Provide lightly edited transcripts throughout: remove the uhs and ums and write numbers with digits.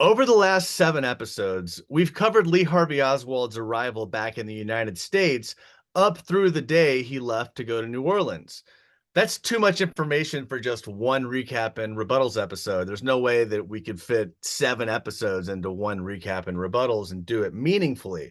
Over the last 7 episodes, we've covered Lee Harvey Oswald's arrival back in the United States up through the day he left to go to New Orleans. That's too much information for just one recap and rebuttals episode. There's no way that we could fit 7 episodes into one recap and rebuttals and do it meaningfully.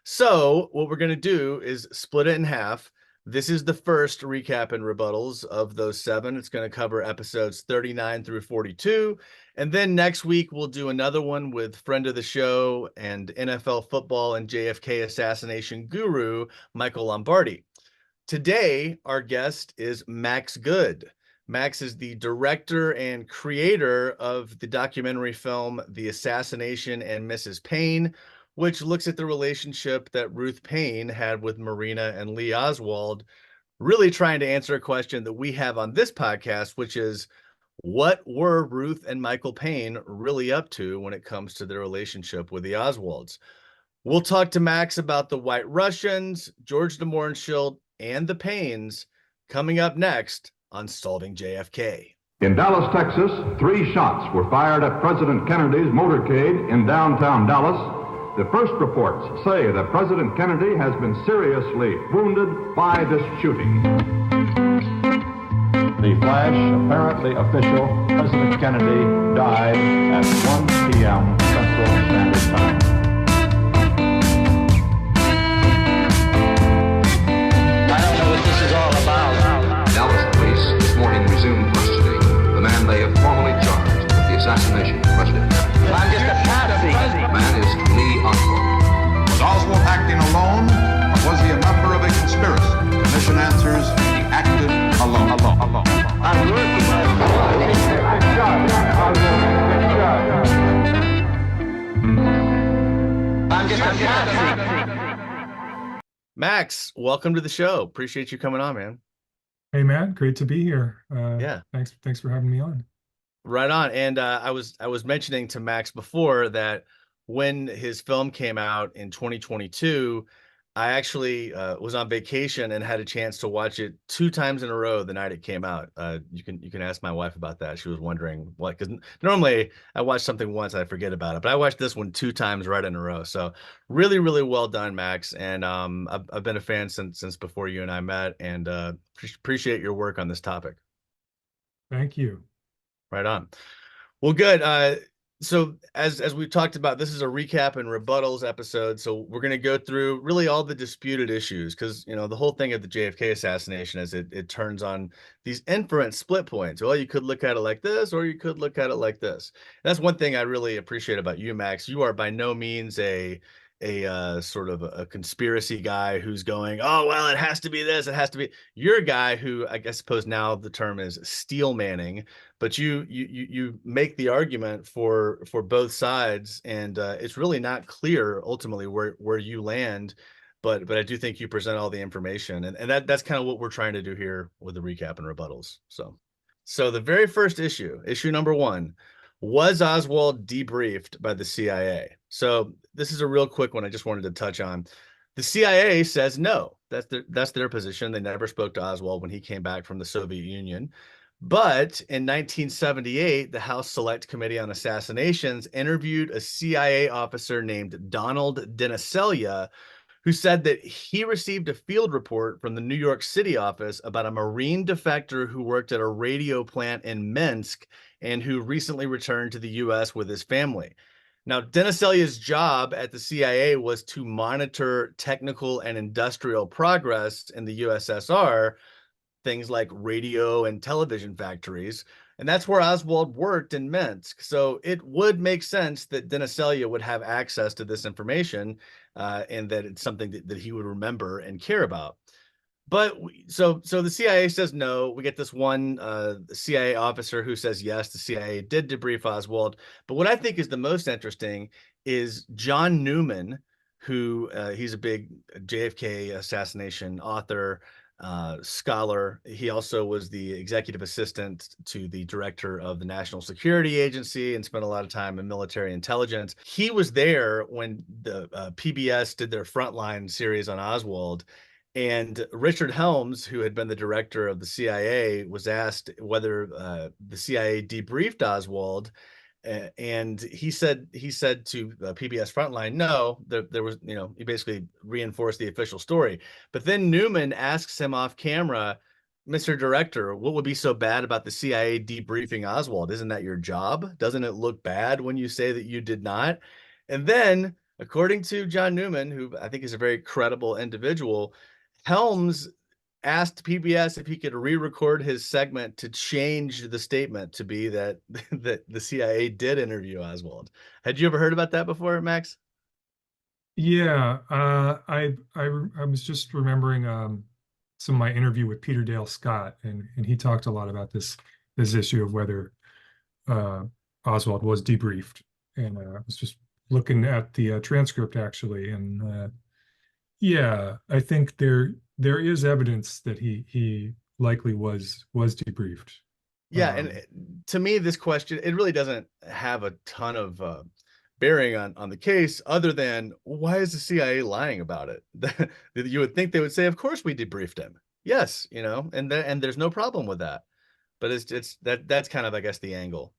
So what we're going to do is split it in half. This is the first recap and rebuttals of those 7. It's going to cover episodes 39 through 42. And then next week, we'll do another one with friend of the show and NFL football and JFK assassination guru, Michael Lombardi. Today, our guest is Max Good. Max is the director and creator of the documentary film, The Assassination and Mrs. Paine, which looks at the relationship that Ruth Paine had with Marina and Lee Oswald, really trying to answer a question that we have on this podcast, which is, what were Ruth and Michael Paine really up to when it comes to their relationship with the Oswalds? We'll talk to Max about the White Russians, George de Mohrenschildt, and the Paines coming up next on Solving JFK. In Dallas, Texas, 3 shots were fired at President Kennedy's motorcade in downtown Dallas. The first reports say that President Kennedy has been seriously wounded by this shooting. The flash, apparently official, President Kennedy died at 1 p.m. Central Standard Time. I don't know what this is all about. Dallas police this morning resumed questioning the man they have formally charged with the assassination of President Kennedy. I'm just a patsy. The man is Lee Oswald. Was Oswald acting alone, or was he a member of a conspiracy? The commission answers, he acted alone. I'm working I'm just a patsy. Max, welcome to the show. Appreciate you coming on, man. Hey, Matt, great to be here. Yeah. Thanks for having me on. Right on. And I was mentioning to Max before that when his film came out in 2022, I actually was on vacation and had a chance to watch it 2 times in a row the night it came out. You can ask my wife about that. She was wondering what, because normally I watch something once, I forget about it, but I watched this one 2 times right in a row. So really, really well done, Max. And I've been a fan since before you and I met, and appreciate your work on this topic. Thank you. Right on. Well, good. So as we've talked about, this is a recap and rebuttals episode. So we're going to go through really all the disputed issues, because, the whole thing of the JFK assassination is it turns on these inference split points. Well, you could look at it like this, or you could look at it like this. That's one thing I really appreciate about you, Max. You are by no means a sort of a conspiracy guy who's going, oh, well, it has to be this, it has to be. You're a guy who, I suppose now the term is steel manning, but you make the argument for both sides, and it's really not clear ultimately where you land, but I do think you present all the information, and that's kind of what we're trying to do here with the recap and rebuttals. So the very first issue number 1, was Oswald debriefed by the CIA? So this is a real quick one I just wanted to touch on. The CIA says no. That's their position. They never spoke to Oswald when he came back from the Soviet Union. But in 1978, the House Select Committee on Assassinations interviewed a CIA officer named Donald Deniselia, who said that he received a field report from the New York City office about a Marine defector who worked at a radio plant in Minsk and who recently returned to the U.S. with his family. Now, Deniselia's job at the CIA was to monitor technical and industrial progress in the USSR, things like radio and television factories, and that's where Oswald worked in Minsk. So it would make sense that Deniselia would have access to this information, and that it's something that he would remember and care about. But so the CIA says no. We get this one CIA officer who says yes, the CIA did debrief Oswald. But what I think is the most interesting is John Newman, who he's a big JFK assassination author, scholar. He also was the executive assistant to the director of the National Security Agency and spent a lot of time in military intelligence. He was there when the PBS did their Frontline series on Oswald. And Richard Helms, who had been the director of the CIA, was asked whether the CIA debriefed Oswald. And he said to PBS Frontline, no, there was, he basically reinforced the official story. But then Newman asks him off camera, Mr. Director, what would be so bad about the CIA debriefing Oswald? Isn't that your job? Doesn't it look bad when you say that you did not? And then, according to John Newman, who I think is a very credible individual, Helms asked PBS if he could re-record his segment to change the statement to be that that the CIA did interview Oswald. Had you ever heard about that before, Max? Yeah, I was just remembering some of my interview with Peter Dale Scott, and he talked a lot about this issue of whether Oswald was debriefed, and I was just looking at the transcript actually, and yeah, I think there is evidence that he likely was debriefed. Yeah, and to me, this question, it really doesn't have a ton of bearing on the case, other than why is the CIA lying about it? You would think they would say, of course we debriefed him. Yes, and there's no problem with that. But that's kind of, I guess, the angle.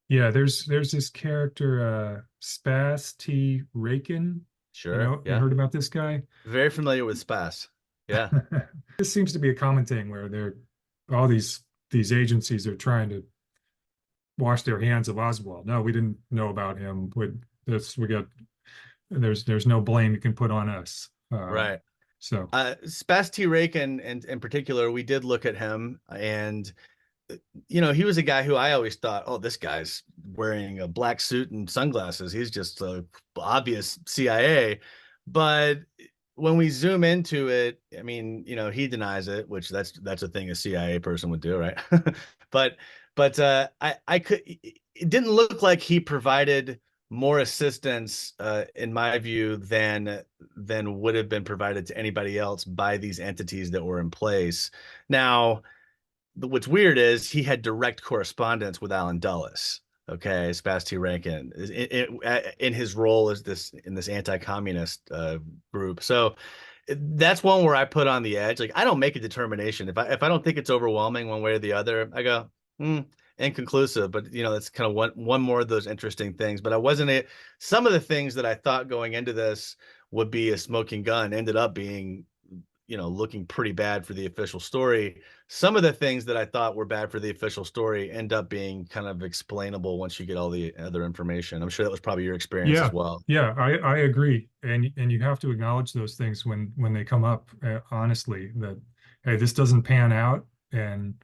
Yeah, there's this character, Spas T. Rakin. Sure. You heard about this guy? Very familiar with Spas. Yeah. This seems to be a common thing where all these agencies are trying to wash their hands of Oswald. No, we didn't know about him. There's no blame you can put on us. Right. So Spas T. Rakin, and in particular, we did look at him, and he was a guy who I always thought, oh, this guy's wearing a black suit and sunglasses. He's just a obvious CIA. But when we zoom into it, I mean, he denies it, which that's a thing a CIA person would do, right? but I could, it didn't look like he provided more assistance, in my view, than would have been provided to anybody else by these entities that were in place. Now, what's weird is he had direct correspondence with Alan Dulles. Okay, Spas T. Rankin in his role as in this anti-communist group. So that's one where I put on the edge. Like, I don't make a determination if I don't think it's overwhelming one way or the other. I go inconclusive. But that's kind of one more of those interesting things. But some of the things that I thought going into this would be a smoking gun ended up being looking pretty bad for the official story. Some of the things that I thought were bad for the official story end up being kind of explainable once you get all the other information. I'm sure that was probably your experience as well. Yeah, I agree. And you have to acknowledge those things when they come up, honestly, that, hey, this doesn't pan out. And,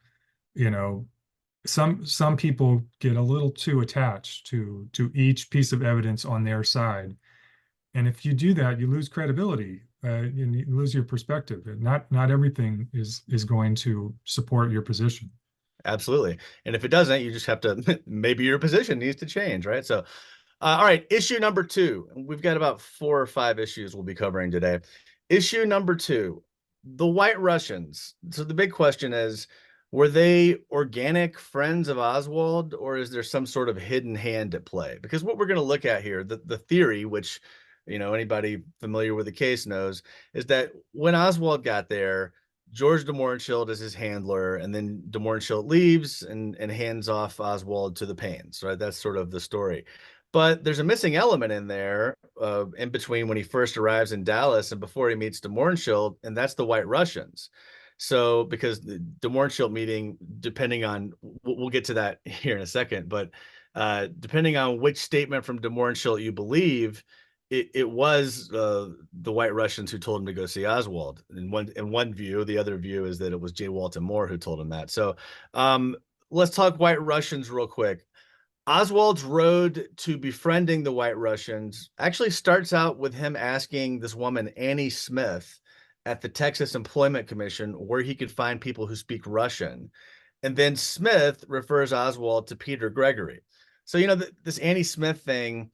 some people get a little too attached to each piece of evidence on their side. And if you do that, you lose credibility. You lose your perspective. Not everything is going to support your position. Absolutely. And if it doesn't, you just have to, maybe your position needs to change, right? So, all right, issue number 2. We've got about 4 or 5 issues we'll be covering today. Issue number 2, the White Russians. So the big question is, were they organic friends of Oswald, or is there some sort of hidden hand at play? Because what we're going to look at here, the theory, which anybody familiar with the case knows, is that when Oswald got there, George de Mohrenschildt is his handler, and then de Mohrenschildt leaves and hands off Oswald to the Paines, right? That's sort of the story. But there's a missing element in there, in between when he first arrives in Dallas and before he meets de Mohrenschildt, and that's the White Russians. So, because the de Mohrenschildt meeting, depending on, we'll get to that here in a second, but depending on which statement from de Mohrenschildt you believe, it was the White Russians who told him to go see Oswald. In one view, the other view is that it was J. Walton Moore who told him that. So let's talk White Russians real quick. Oswald's road to befriending the White Russians actually starts out with him asking this woman, Annie Smith, at the Texas Employment Commission where he could find people who speak Russian. And then Smith refers Oswald to Peter Gregory. So, this Annie Smith thing,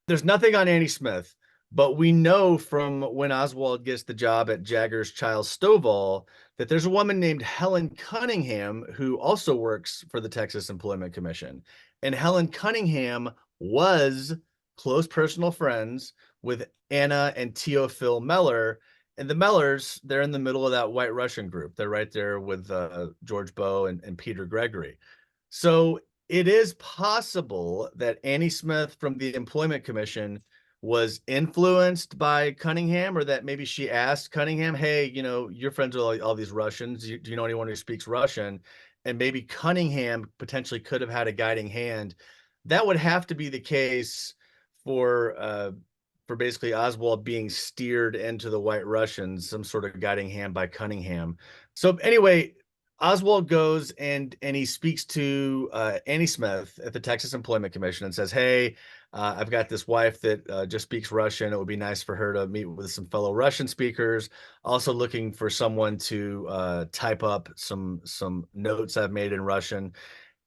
there's nothing on Annie Smith, but we know from when Oswald gets the job at Jagger's Child Stovall that there's a woman named Helen Cunningham who also works for the Texas Employment Commission. And Helen Cunningham was close personal friends with Anna and Teofil Meller. And the Mellers, they're in the middle of that White Russian group. They're right there with George Bowe and Peter Gregory. So it is possible that Annie Smith from the Employment Commission was influenced by Cunningham, or that maybe she asked Cunningham, hey, you're friends with all these Russians. Do you know anyone who speaks Russian? And maybe Cunningham potentially could have had a guiding hand. That would have to be the case for basically Oswald being steered into the White Russians, some sort of guiding hand by Cunningham. So anyway, Oswald goes and he speaks to Annie Smith at the Texas Employment Commission and says, hey, I've got this wife that just speaks Russian. It would be nice for her to meet with some fellow Russian speakers. Also looking for someone to type up some notes I've made in Russian.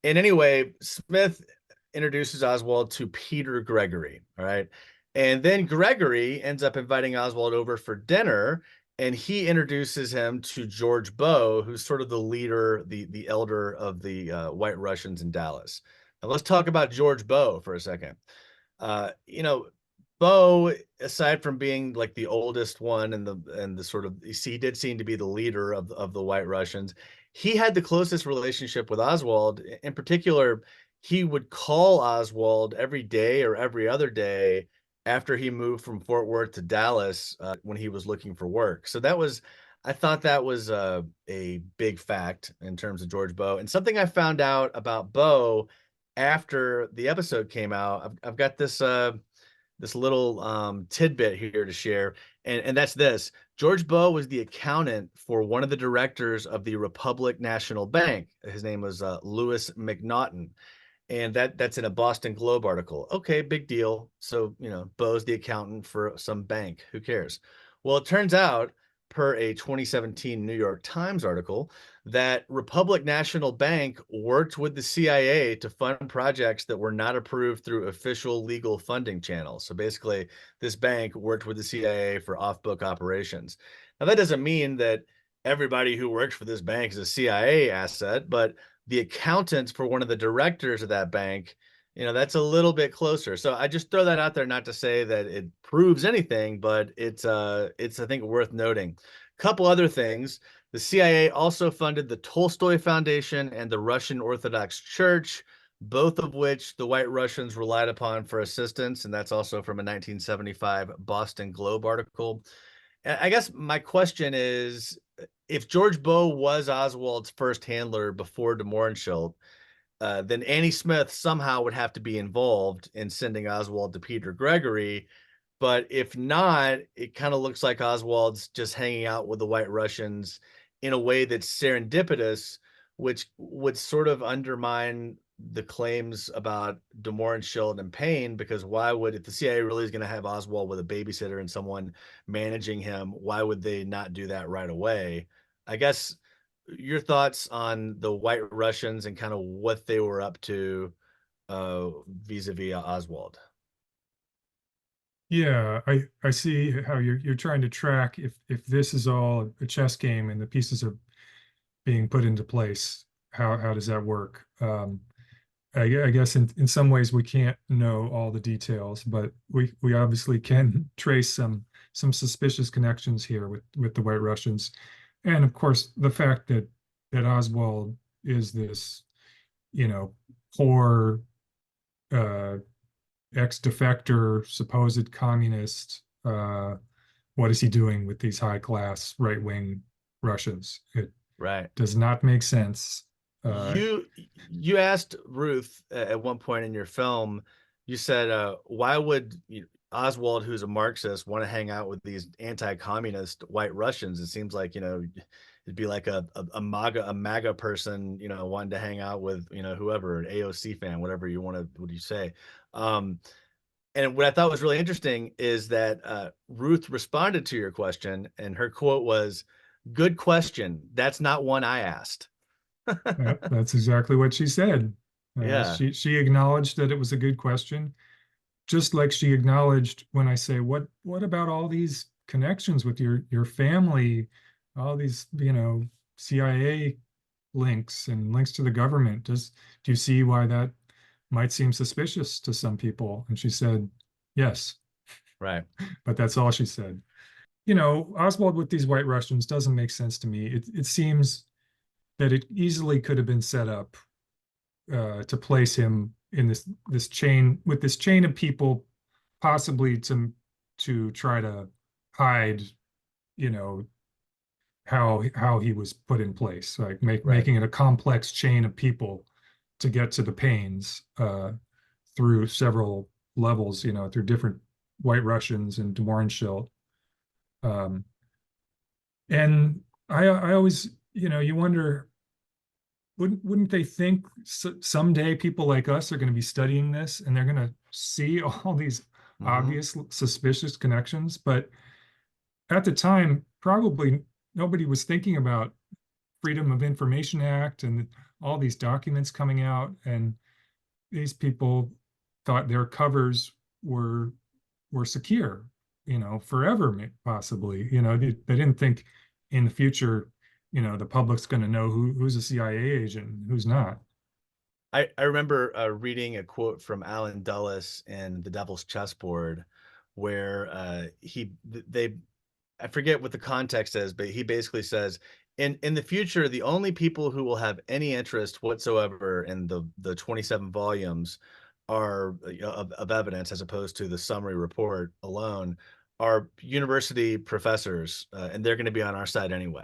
And anyway, Smith introduces Oswald to Peter Gregory. All right. And then Gregory ends up inviting Oswald over for dinner, and he introduces him to George Bowe, who's sort of the leader, the elder of the White Russians in Dallas. Now let's talk about George Bowe for a second. Bowe, aside from being like the oldest one and the sort of, he did seem to be the leader of the White Russians. He had the closest relationship with Oswald. In particular, he would call Oswald every day or every other day after he moved from Fort Worth to Dallas when he was looking for work. So I thought that was a big fact in terms of George Bowe. And something I found out about Bowe after the episode came out, I've got this little tidbit here to share, and that's this. George Bowe was the accountant for one of the directors of the Republic National Bank. His name was Louis McNaughton. And that's in a Boston Globe article. Okay, big deal. So, Bowe's the accountant for some bank. Who cares? Well, it turns out, per a 2017 New York Times article, that Republic National Bank worked with the CIA to fund projects that were not approved through official legal funding channels. So basically, this bank worked with the CIA for off-book operations. Now, that doesn't mean that everybody who works for this bank is a CIA asset, but the accountant for one of the directors of that bank, that's a little bit closer. So I just throw that out there, not to say that it proves anything, but it's I think worth noting. A couple other things. The CIA also funded the Tolstoy Foundation and the Russian Orthodox Church, both of which the White Russians relied upon for assistance. And that's also from a 1975 Boston Globe article. And I guess my question is, if George Bowe was Oswald's first handler before de Mohrenschildt, then Annie Smith somehow would have to be involved in sending Oswald to Peter Gregory. But if not, it kind of looks like Oswald's just hanging out with the White Russians in a way that's serendipitous, which would sort of undermine the claims about de Mohrenschildt and Paine, because why would, if the CIA really is going to have Oswald with a babysitter and someone managing him, why would they not do that right away? I guess your thoughts on the White Russians and kind of what they were up to vis-a-vis Oswald. Yeah, I see how you're trying to track if this is all a chess game and the pieces are being put into place. How does that work? I guess in some ways we can't know all the details, but we obviously can trace some suspicious connections here with the White Russians. And of course, the fact that Oswald is this, poor ex-defector, supposed communist. What is he doing with these high-class right-wing Russians? It does not make sense. You asked Ruth at one point in your film, you said, why would Oswald, who's a Marxist, want to hang out with these anti-communist White Russians? It seems like, it'd be like a MAGA person, wanting to hang out with, whoever, an AOC fan, whatever you want to, what do you say? And what I thought was really interesting is that Ruth responded to your question, and her quote was, "Good question. That's not one I asked." That's exactly what she said. Yeah. She acknowledged that it was a good question, just like she acknowledged when I say, what about all these connections with your family, all these, CIA links and links to the government. Do you see why that might seem suspicious to some people? And she said, yes. Right. But that's all she said. Oswald with these White Russians doesn't make sense to me. It seems that it easily could have been set up to place him in this chain of people, possibly to try to hide, you know, how he was put in place, like making it a complex chain of people to get to the Paines through several levels, you know, through different White Russians and de Mohrenschildt. And I always, you know, you wonder, wouldn't they think someday people like us are going to be studying this and they're going to see all these obvious suspicious connections? But at the time, probably nobody was thinking about Freedom of Information Act and all these documents coming out, and these people thought their covers were secure, you know, forever, possibly. You know, they didn't think in the future, you know, the public's going to know who's a CIA agent and who's not. I remember reading a quote from Alan Dulles in The Devil's Chessboard, where I forget what the context is, but he basically says, in the future, the only people who will have any interest whatsoever in the 27 volumes are of evidence, as opposed to the summary report alone, are university professors, and they're going to be on our side anyway.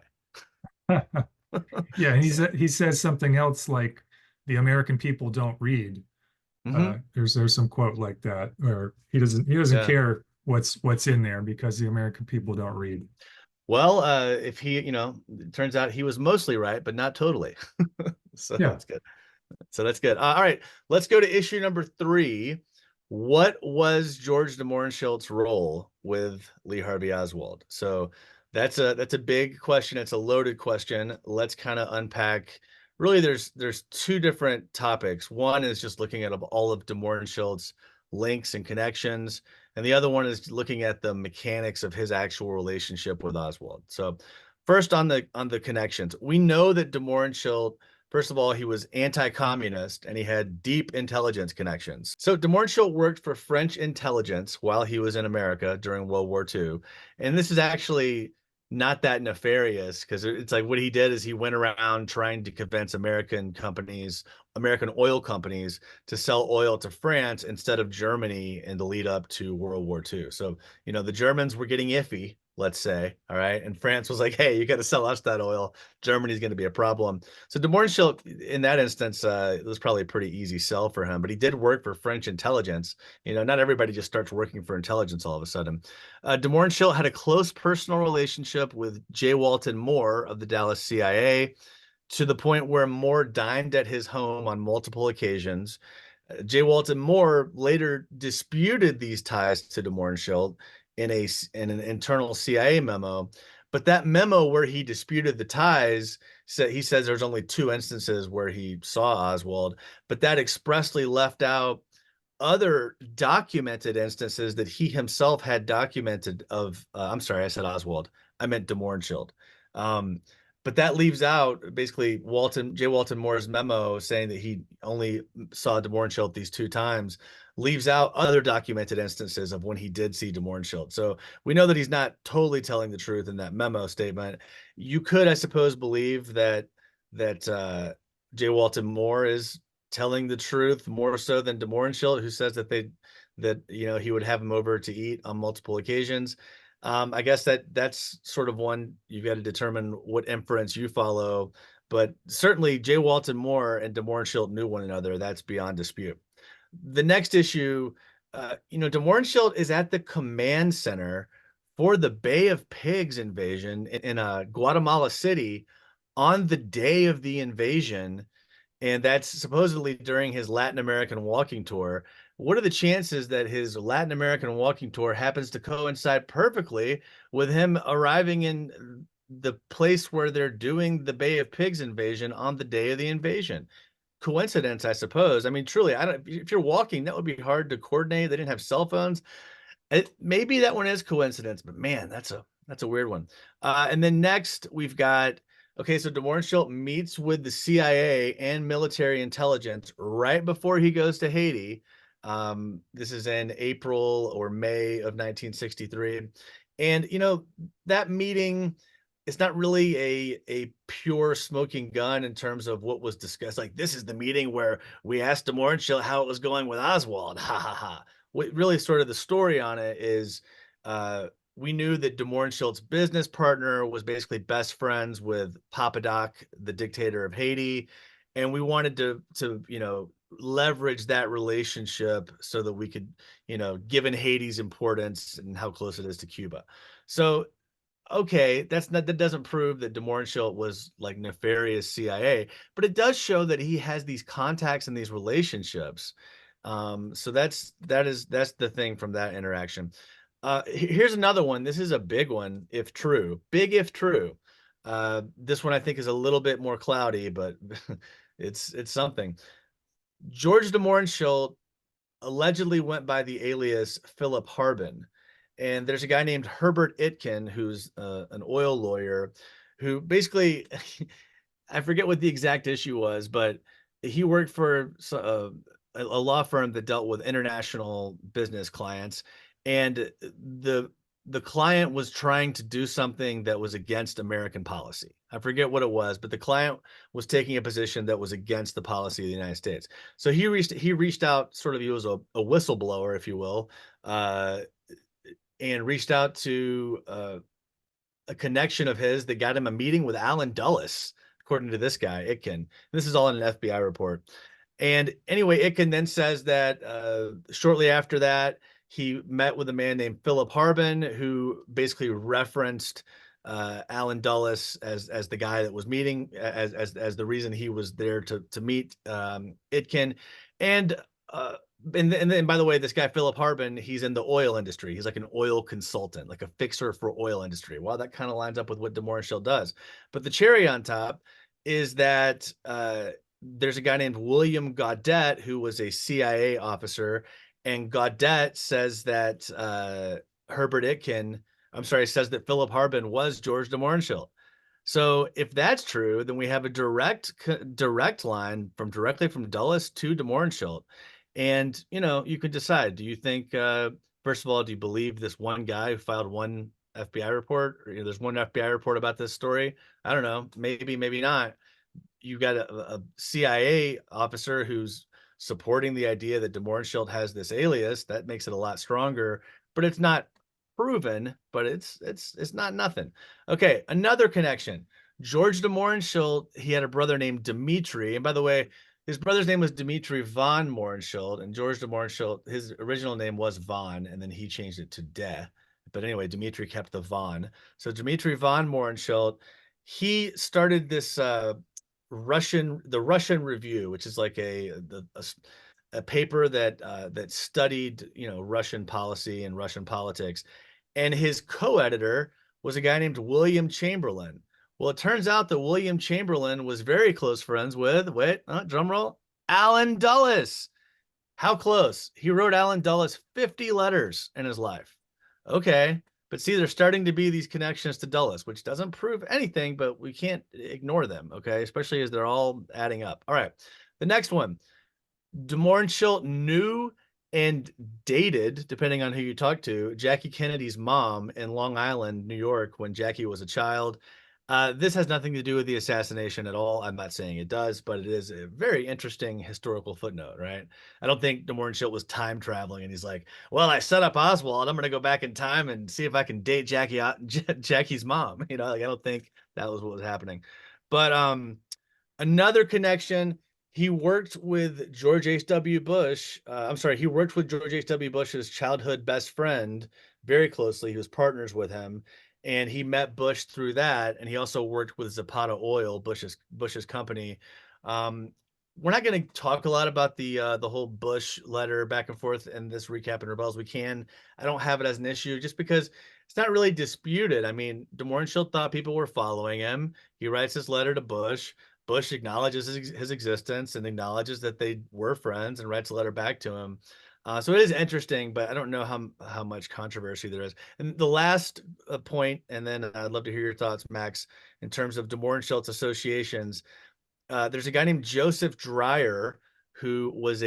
Yeah, and he says something else like, the American people don't read. There's some quote like that, or he doesn't care what's in there because the American people don't read. Well, if he, you know, it turns out he was mostly right, but not totally. So Yeah. that's good. So that's good. All right, let's go to issue number 3. What was George de Mohrenschildt's role with Lee Harvey Oswald? So that's a big question. It's a loaded question. Let's kind of unpack. Really, there's 2 different topics. One is just looking at all of de Mohrenschildt's links and connections, and the other one is looking at the mechanics of his actual relationship with Oswald. So first, on the connections, we know that de Mohrenschildt, first of all, he was anti-communist and he had deep intelligence connections. So de Mohrenschildt worked for French intelligence while he was in America during World War II. And this is actually not that nefarious, because it's like what he did is he went around trying to convince American oil companies, to sell oil to France instead of Germany in the lead up to World War II. So, you know, the Germans were getting iffy, let's say, all right? And France was like, hey, you got to sell us that oil. Germany's going to be a problem. So de Mohrenschildt, in that instance, it was probably a pretty easy sell for him, but he did work for French intelligence. You know, not everybody just starts working for intelligence all of a sudden. De Mohrenschildt had a close personal relationship with J. Walton Moore of the Dallas CIA, to the point where Moore dined at his home on multiple occasions. J. Walton Moore later disputed these ties to de Mohrenschildt in an internal CIA memo, but that memo where he disputed the ties, he says there's only 2 instances where he saw Oswald, but that expressly left out other documented instances that he himself had documented of. I'm sorry, I said Oswald. I meant de Mohrenschildt. But that leaves out basically J. Walton Moore's memo saying that he only saw de Mohrenschildt these 2 times, leaves out other documented instances of when he did see de Mohrenschildt. So we know that he's not totally telling the truth in that memo statement. You could, I suppose, believe that J. Walton Moore is telling the truth more so than de Mohrenschildt, who says that you know, he would have him over to eat on multiple occasions. I guess that's sort of one you've got to determine what inference you follow, but certainly J. Walton Moore and de Mohrenschildt knew one another. That's beyond dispute. The next issue, you know, de Mohrenschildt is at the command center for the Bay of Pigs invasion in Guatemala City on the day of the invasion, and that's supposedly during his Latin American walking tour. What are the chances that his Latin American walking tour happens to coincide perfectly with him arriving in the place where they're doing the Bay of Pigs invasion on the day of the invasion? Coincidence, I suppose. I mean, truly, if you're walking, that would be hard to coordinate. They didn't have cell phones. Maybe that one is coincidence, but man, that's a weird one. And then next we've got, okay, so de Mohrenschildt meets with the CIA and military intelligence right before he goes to Haiti. This is in April or May of 1963. And, you know, that meeting, it's not really a pure smoking gun in terms of what was discussed. Like, this is the meeting where we asked DeMorenshildt how it was going with Oswald. Ha ha ha. What really sort of the story on it is, we knew that DeMorenschildt's business partner was basically best friends with Papadoc, the dictator of Haiti, and we wanted to leverage that relationship so that we could, given Haiti's importance and how close it is to Cuba. So okay, that doesn't prove that DeMorenschildt was like nefarious CIA, but it does show that he has these contacts and these relationships. So that's the thing from that interaction. Here's another one. This is a big one, if true. Big if true. This one I think is a little bit more cloudy, but it's something. George DeMorenschildt allegedly went by the alias Philip Harbin. And there's a guy named Herbert Itkin, who's an oil lawyer, who basically, I forget what the exact issue was, but he worked for a law firm that dealt with international business clients. And the client was trying to do something that was against American policy. I forget what it was, but the client was taking a position that was against the policy of the United States. So he reached out, sort of, he was a whistleblower, if you will, and reached out to a connection of his that got him a meeting with Alan Dulles, according to this guy, Itkin. This is all in an FBI report. And anyway, Itkin then says that shortly after that, he met with a man named Philip Harbin, who basically referenced Alan Dulles as the guy that was meeting, as the reason he was there to meet Itkin. And then, by the way, this guy Philip Harbin, he's in the oil industry. He's like an oil consultant, like a fixer for oil industry. Well, that kind of lines up with what DeMorenschildt does. But the cherry on top is that there's a guy named William Gaudet, who was a CIA officer, and Gaudet says that says that Philip Harbin was George DeMorenschildt. So if that's true, then we have a direct line directly from Dulles to DeMorenschildt. And, you could decide, do you think, first of all, do you believe this one guy who filed one FBI report? Or, there's one FBI report about this story. I don't know, maybe, maybe not. You got a CIA officer who's supporting the idea that DeMorenschildt has this alias. That makes it a lot stronger, but it's not proven, but it's not nothing. Okay, another connection. George DeMorenschildt, he had a brother named Dmitri. And by the way, his brother's name was Dmitri von Mohrenschildt, and George DeMorenschildt, his original name was von, and then he changed it to De. But anyway, Dmitri kept the von. So Dmitri von Mohrenschildt, he started this the Russian Review, which is like a paper that studied Russian policy and Russian politics, and his co-editor was a guy named William Chamberlain. Well, it turns out that William Chamberlain was very close friends with, drum roll, Alan Dulles. How close? He wrote Alan Dulles 50 letters in his life. Okay, but see, there's starting to be these connections to Dulles, which doesn't prove anything, but we can't ignore them, okay? Especially as they're all adding up. All right, the next one. DeMorenschildt knew and dated, depending on who you talk to, Jackie Kennedy's mom in Long Island, New York, when Jackie was a child. This has nothing to do with the assassination at all. I'm not saying it does, but it is a very interesting historical footnote, right? I don't think DeMorenschildt was time traveling and he's like, well, I set up Oswald. I'm going to go back in time and see if I can date Jackie's mom. I don't think that was what was happening. But another connection, he worked with George H.W. Bush. He worked with George H.W. Bush's childhood best friend very closely. He was partners with him. And he met Bush through that, and he also worked with Zapata Oil, Bush's company. We're not going to talk a lot about the whole Bush letter back and forth in this recap and Rebuttals. I don't have it as an issue just because it's not really disputed. I mean, DeMorenschildt thought people were following him. He writes this letter to Bush. Bush acknowledges his existence and acknowledges that they were friends and writes a letter back to him. So it is interesting, but I don't know how much controversy there is. And the last point, and then I'd love to hear your thoughts, Max, in terms of DeMorenschildt's associations. There's a guy named Joseph Dreyer who was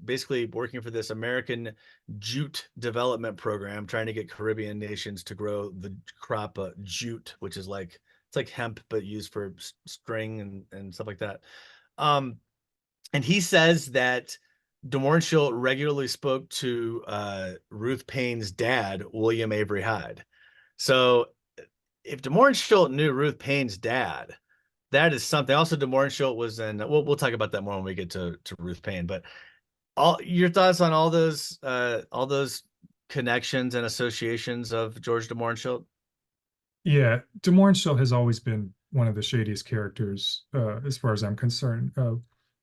basically working for this American jute development program, trying to get Caribbean nations to grow the crop jute, which is like It's like hemp, but used for string and stuff like that. Um, and he says that de Mohrenschildt regularly spoke to Ruth Paine's dad, William Avery Hyde. So if de Mohrenschildt knew Ruth Paine's dad, that is something. Also, de Mohrenschildt was in. We'll talk about that more when we get to Ruth Paine. But all your thoughts on all those connections and associations of George de Mohrenschildt? Yeah, de Mohrenschildt has always been one of the shadiest characters, as far as I'm concerned.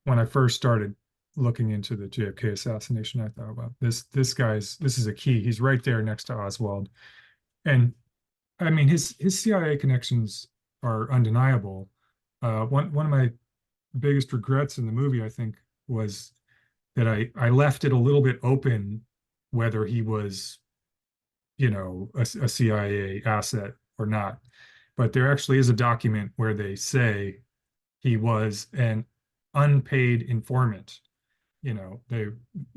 When I first started looking into the JFK assassination, I thought, well, this is a key. He's right there next to Oswald. And I mean, his CIA connections are undeniable. One of my biggest regrets in the movie, I think, was that I left it a little bit open whether he was, a CIA asset or not. But there actually is a document where they say he was an unpaid informant. They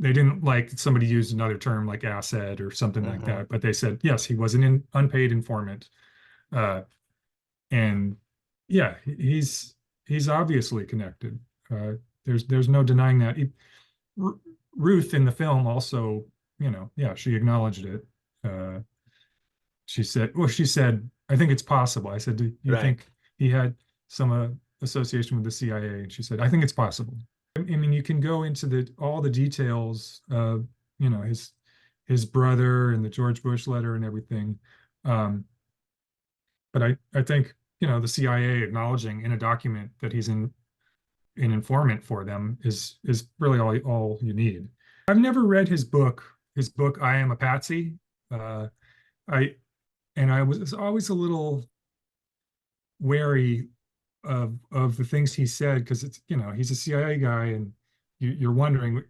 didn't, like, somebody used another term like asset or something like that, but they said yes, he was an unpaid informant. And yeah, he's obviously connected. There's no denying that. Ruth in the film also, yeah, she acknowledged it. She said, I think it's possible. I said, do you Right. think he had some association with the CIA? And she said, I think it's possible. I mean, you can go into all the details, his brother and the George Bush letter and everything. But I think, the CIA acknowledging in a document that he's an informant for them is really all you need. I've never read his book, I Am a Patsy. I was always a little wary of the things he said, because it's, he's a CIA guy, and you're wondering,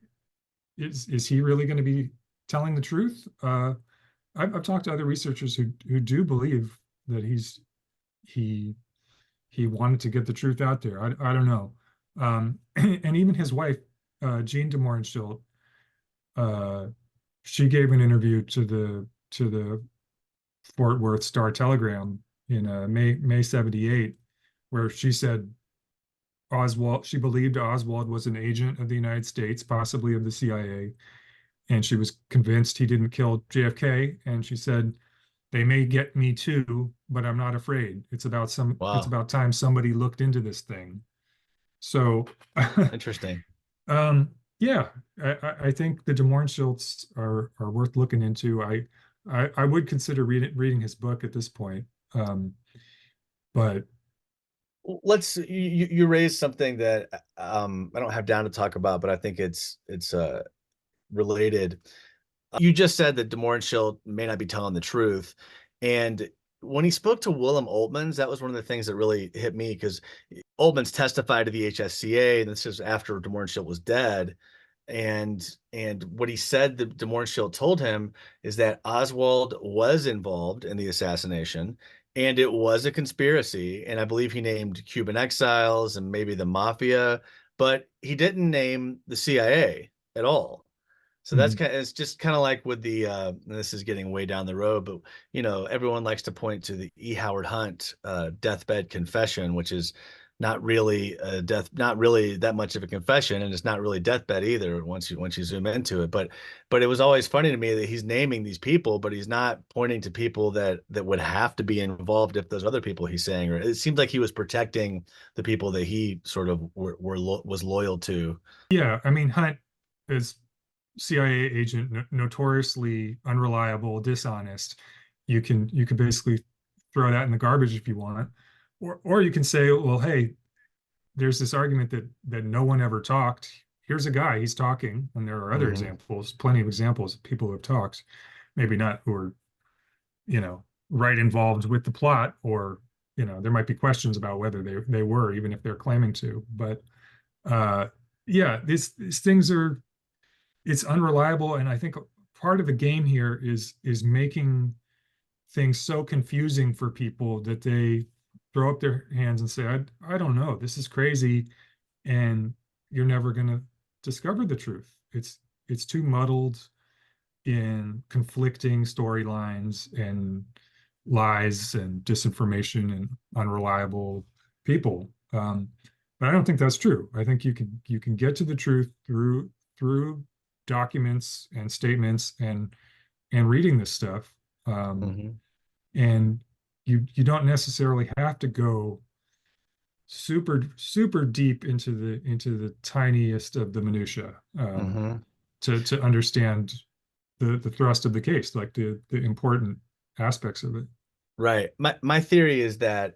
is he really going to be telling the truth? I've talked to other researchers who do believe that he wanted to get the truth out there. I don't know. And even his wife, Jean de Mohrenschildt, she gave an interview to the Fort Worth Star Telegram in May 78, where she said she believed Oswald was an agent of the United States, possibly of the CIA, and she was convinced he didn't kill JFK. And she said, they may get me too, but I'm not afraid. It's about Wow. time somebody looked into this thing. So Interesting. yeah, I think the de Mohrenschildts are worth looking into. I would consider reading his book at this point. But You raised something that I don't have down to talk about, but I think it's related. You just said that de Mohrenschildt may not be telling the truth, and when he spoke to Willem Oltmans, that was one of the things that really hit me, because Oltmans testified to the HSCA, and this is after de Mohrenschildt was dead. And what he said that de Mohrenschildt told him is that Oswald was involved in the assassination, and it was a conspiracy. And I believe he named Cuban exiles and maybe the mafia, but he didn't name the CIA at all. So it's just kind of like with the this is getting way down the road, but everyone likes to point to the E. Howard Hunt deathbed confession, which is not really not really that much of a confession, and it's not really deathbed either once you zoom into it. But it was always funny to me that he's naming these people, but he's not pointing to people that would have to be involved if those other people he's saying. Or it seems like he was protecting the people that he sort of was loyal to. yeah, I mean, Hunt is CIA agent, notoriously unreliable, dishonest. You can basically throw that in the garbage if you want, or you can say, well, hey, there's this argument that no one ever talked. Here's a guy, he's talking, and there are other examples, plenty of examples of people who have talked, maybe not who are, right involved with the plot, or there might be questions about whether they were, even if they're claiming to. But yeah, these things are, it's unreliable, and I think part of the game here is making things so confusing for people that they throw up their hands and say, I don't know, this is crazy, and you're never going to discover the truth. It's too muddled in conflicting storylines, and lies and disinformation and unreliable people. But I don't think that's true. I think you can get to the truth through documents and statements and reading this stuff. Hmm. And you don't necessarily have to go super deep into the tiniest of the minutia Hmm. to understand the thrust of the case, like the important aspects of it. Right. My theory is that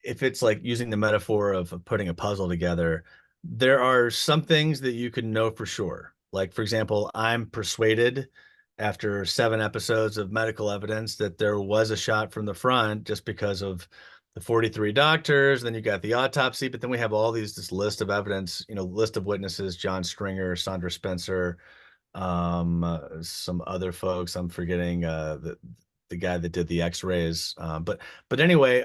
if it's like using the metaphor of putting a puzzle together, there are some things that you can know for sure. Like, for example, I'm persuaded after 7 episodes of medical evidence that there was a shot from the front just because of the 43 doctors. Then you got the autopsy, but then we have all this list of evidence, list of witnesses: John Stringer, Sandra Spencer, some other folks. I'm forgetting the guy that did the X-rays. But anyway,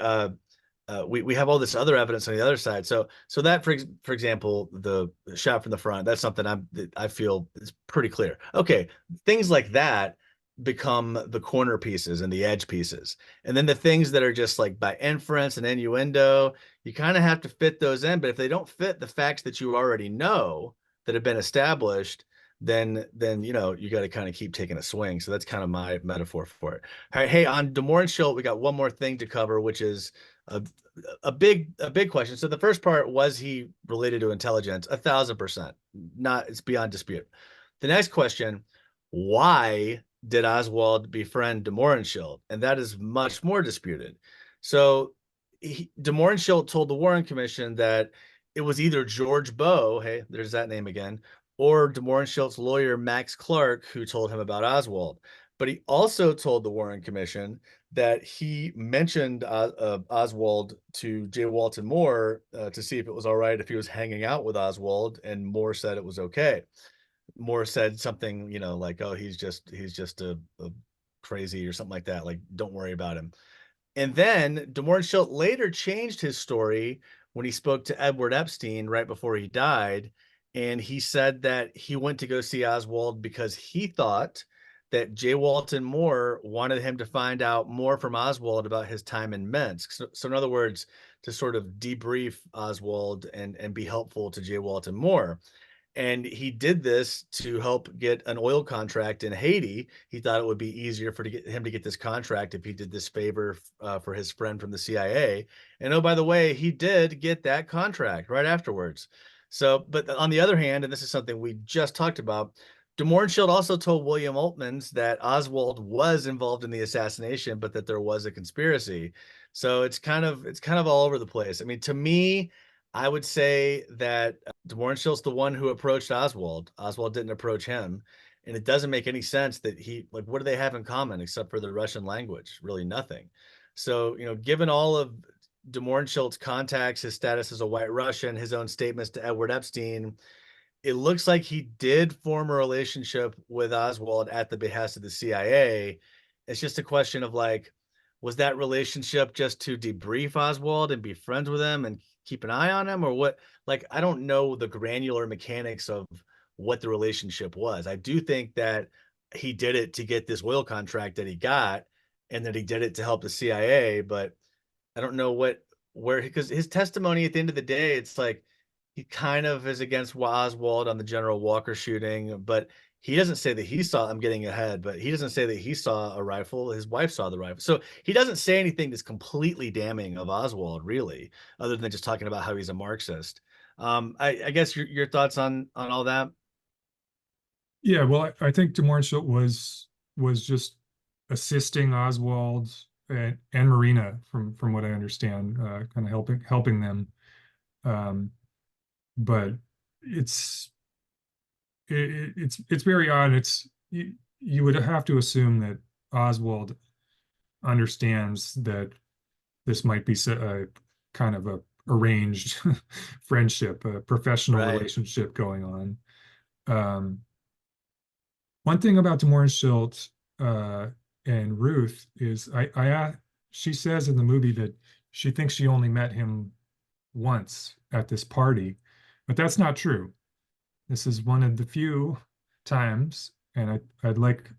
we have all this other evidence on the other side. So that for example, the shot from the front, that's something I feel is pretty clear. Okay, things like that become the corner pieces and the edge pieces, and then the things that are just like by inference and innuendo, you kind of have to fit those in. But if they don't fit the facts that you already know that have been established, then you got to kind of keep taking a swing. So that's kind of my metaphor for it. All right, hey, on Demore and Schilt, we got one more thing to cover, which is a big question. So the first part, was he related to intelligence? 1,000%. Not, it's beyond dispute. The next question, why did Oswald befriend Demore and Schilt? And that is much more disputed. So Demore and Schilt told the Warren Commission that it was either George Bowe, hey, there's that name again, or Demore and Schilt's lawyer, Max Clark, who told him about Oswald. But he also told the Warren Commission that he mentioned Oswald to J. Walton Moore to see if it was all right if he was hanging out with Oswald, and Moore said it was okay. Moore said something, like, "Oh, he's just a crazy," or something like that. Like, don't worry about him. And then Demore and Schilt later changed his story when he spoke to Edward Epstein right before he died. And he said that he went to go see Oswald because he thought that J. Walton Moore wanted him to find out more from Oswald about his time in Minsk. So in other words, to sort of debrief Oswald and be helpful to J. Walton Moore. And he did this to help get an oil contract in Haiti. He thought it would be easier for him to get this contract if he did this favor for his friend from the CIA. And oh, by the way, he did get that contract right afterwards. So, but on the other hand, and this is something we just talked about, Demore and Schilt also told William Altmans that Oswald was involved in the assassination, but that there was a conspiracy. So it's kind of all over the place. I mean, to me, I would say that Demore and Schilt's the one who approached Oswald. Oswald didn't approach him. And it doesn't make any sense that what do they have in common except for the Russian language? Really nothing. So, given all of Demore and Schilt's contacts, his status as a white Russian, his own statements to Edward Epstein, it looks like he did form a relationship with Oswald at the behest of the CIA. It's just a question of like, was that relationship just to debrief Oswald and be friends with him and keep an eye on him, or what? Like, I don't know the granular mechanics of what the relationship was. I do think that he did it to get this oil contract that he got, and that he did it to help the CIA, but I don't know because his testimony at the end of the day, it's like he kind of is against Oswald on the General Walker shooting, but he doesn't say that he saw, I'm getting ahead, but he doesn't say that he saw a rifle. His wife saw the rifle. So he doesn't say anything that's completely damning of Oswald, really, other than just talking about how he's a Marxist. I guess your thoughts on all that? Yeah, well, I think Demore and Schilt was just assisting Oswald and Marina, from what I understand, kind of helping them. But it's it's very odd. You would have to assume that Oswald understands that this might be a kind of a arranged friendship, a professional Right. relationship going on. One thing about Demore and Schilt and Ruth is she says in the movie that she thinks she only met him once at this party, but that's not true. This is one of the few times, and I'd like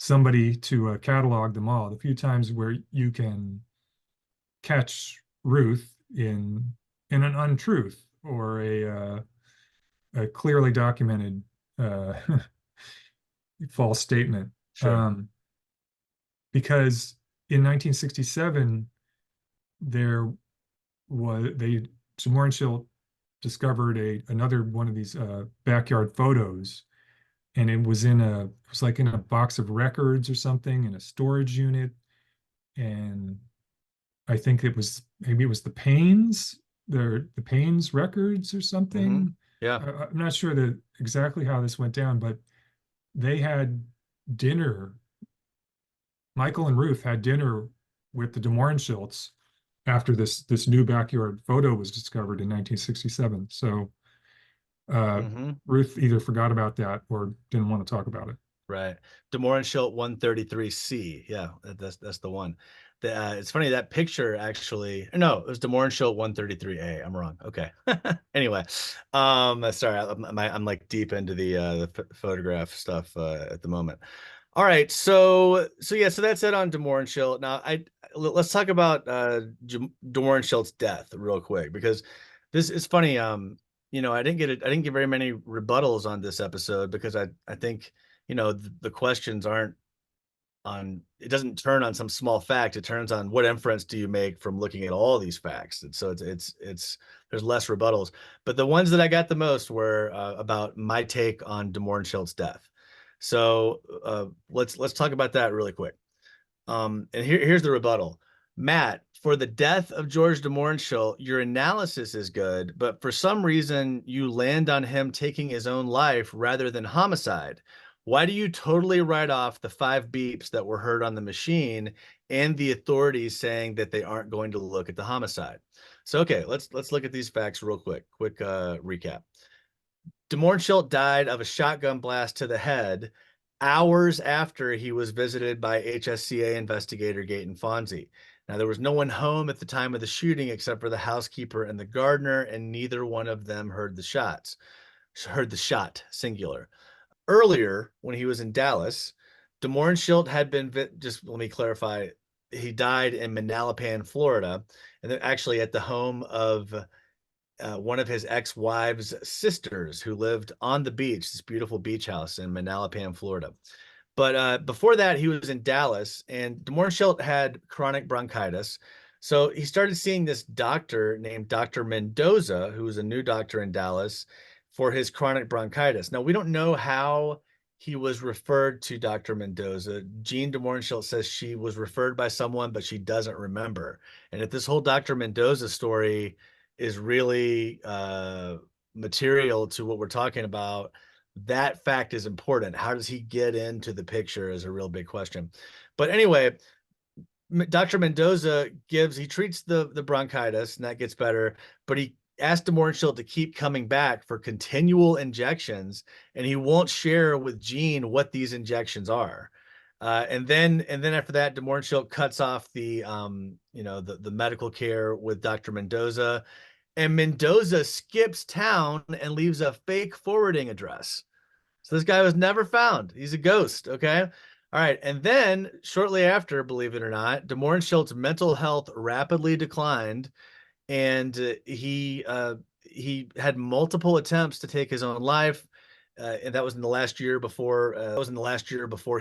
somebody to catalog them all. The few times where you can catch Ruth in an untruth or a clearly documented false statement. Sure. Because in 1967, Zimmernschild discovered another one of these backyard photos, and it was like in a box of records or something in a storage unit, and I think maybe it was the Paines, the Paines records or something. Yeah. I'm not sure exactly how this went down, but they had dinner. Michael and Ruth had dinner with the de Mohrenschildts after this new backyard photo was discovered in 1967. So Ruth either forgot about that or didn't want to talk about it. Right. De Mohrenschildt 133C. Yeah, that's the one. It's funny, that picture actually, no, it was De Mohrenschildt 133A. I'm wrong. Okay. Anyway, sorry, I'm like deep into the photograph stuff at the moment. All right, so that's it on De Mohrenschildt. Now let's talk about De Mohrenschildt's death real quick, because this is funny. I didn't get very many rebuttals on this episode because I think the questions aren't on, it doesn't turn on some small fact. It turns on what inference do you make from looking at all these facts. And so it's there's less rebuttals, but the ones that I got the most were about my take on De Mohrenschildt's death. So let's talk about that really quick. And here's the rebuttal. Matt, for the death of George de Mohrenschildt, your analysis is good, but for some reason you land on him taking his own life rather than homicide. Why do you totally write off the 5 beeps that were heard on the machine and the authorities saying that they aren't going to look at the homicide? So, okay, let's look at these facts real quick. Quick recap. De Mohrenschildt died of a shotgun blast to the head hours after he was visited by HSCA investigator Gaten Fonzie. Now, there was no one home at the time of the shooting except for the housekeeper and the gardener, and neither one of them heard the shot, singular. Earlier, when he was in Dallas, De Mohrenschildt had been, just let me clarify, he died in Manalapan, Florida, and then actually at the home of one of his ex-wives' sisters who lived on the beach, this beautiful beach house in Manalapan, Florida. But before that, he was in Dallas, and De Mohrenschildt had chronic bronchitis. So he started seeing this doctor named Dr. Mendoza, who was a new doctor in Dallas, for his chronic bronchitis. Now, we don't know how he was referred to Dr. Mendoza. Jean de Mohrenschildt says she was referred by someone, but she doesn't remember. And if this whole Dr. Mendoza story is really material to what we're talking about, that fact is important. How does he get into the picture is a real big question. But anyway, Dr. Mendoza treats the bronchitis, and that gets better, but he asked de Mohrenschildt to keep coming back for continual injections, and he won't share with Jean what these injections are. And then after that, de Mohrenschildt cuts off the medical care with Dr. Mendoza, and Mendoza skips town and leaves a fake forwarding address. So this guy was never found. He's a ghost. Okay. All right. And then shortly after, believe it or not, de Mohrenschildt's mental health rapidly declined, and he had multiple attempts to take his own life. And that was in the last year before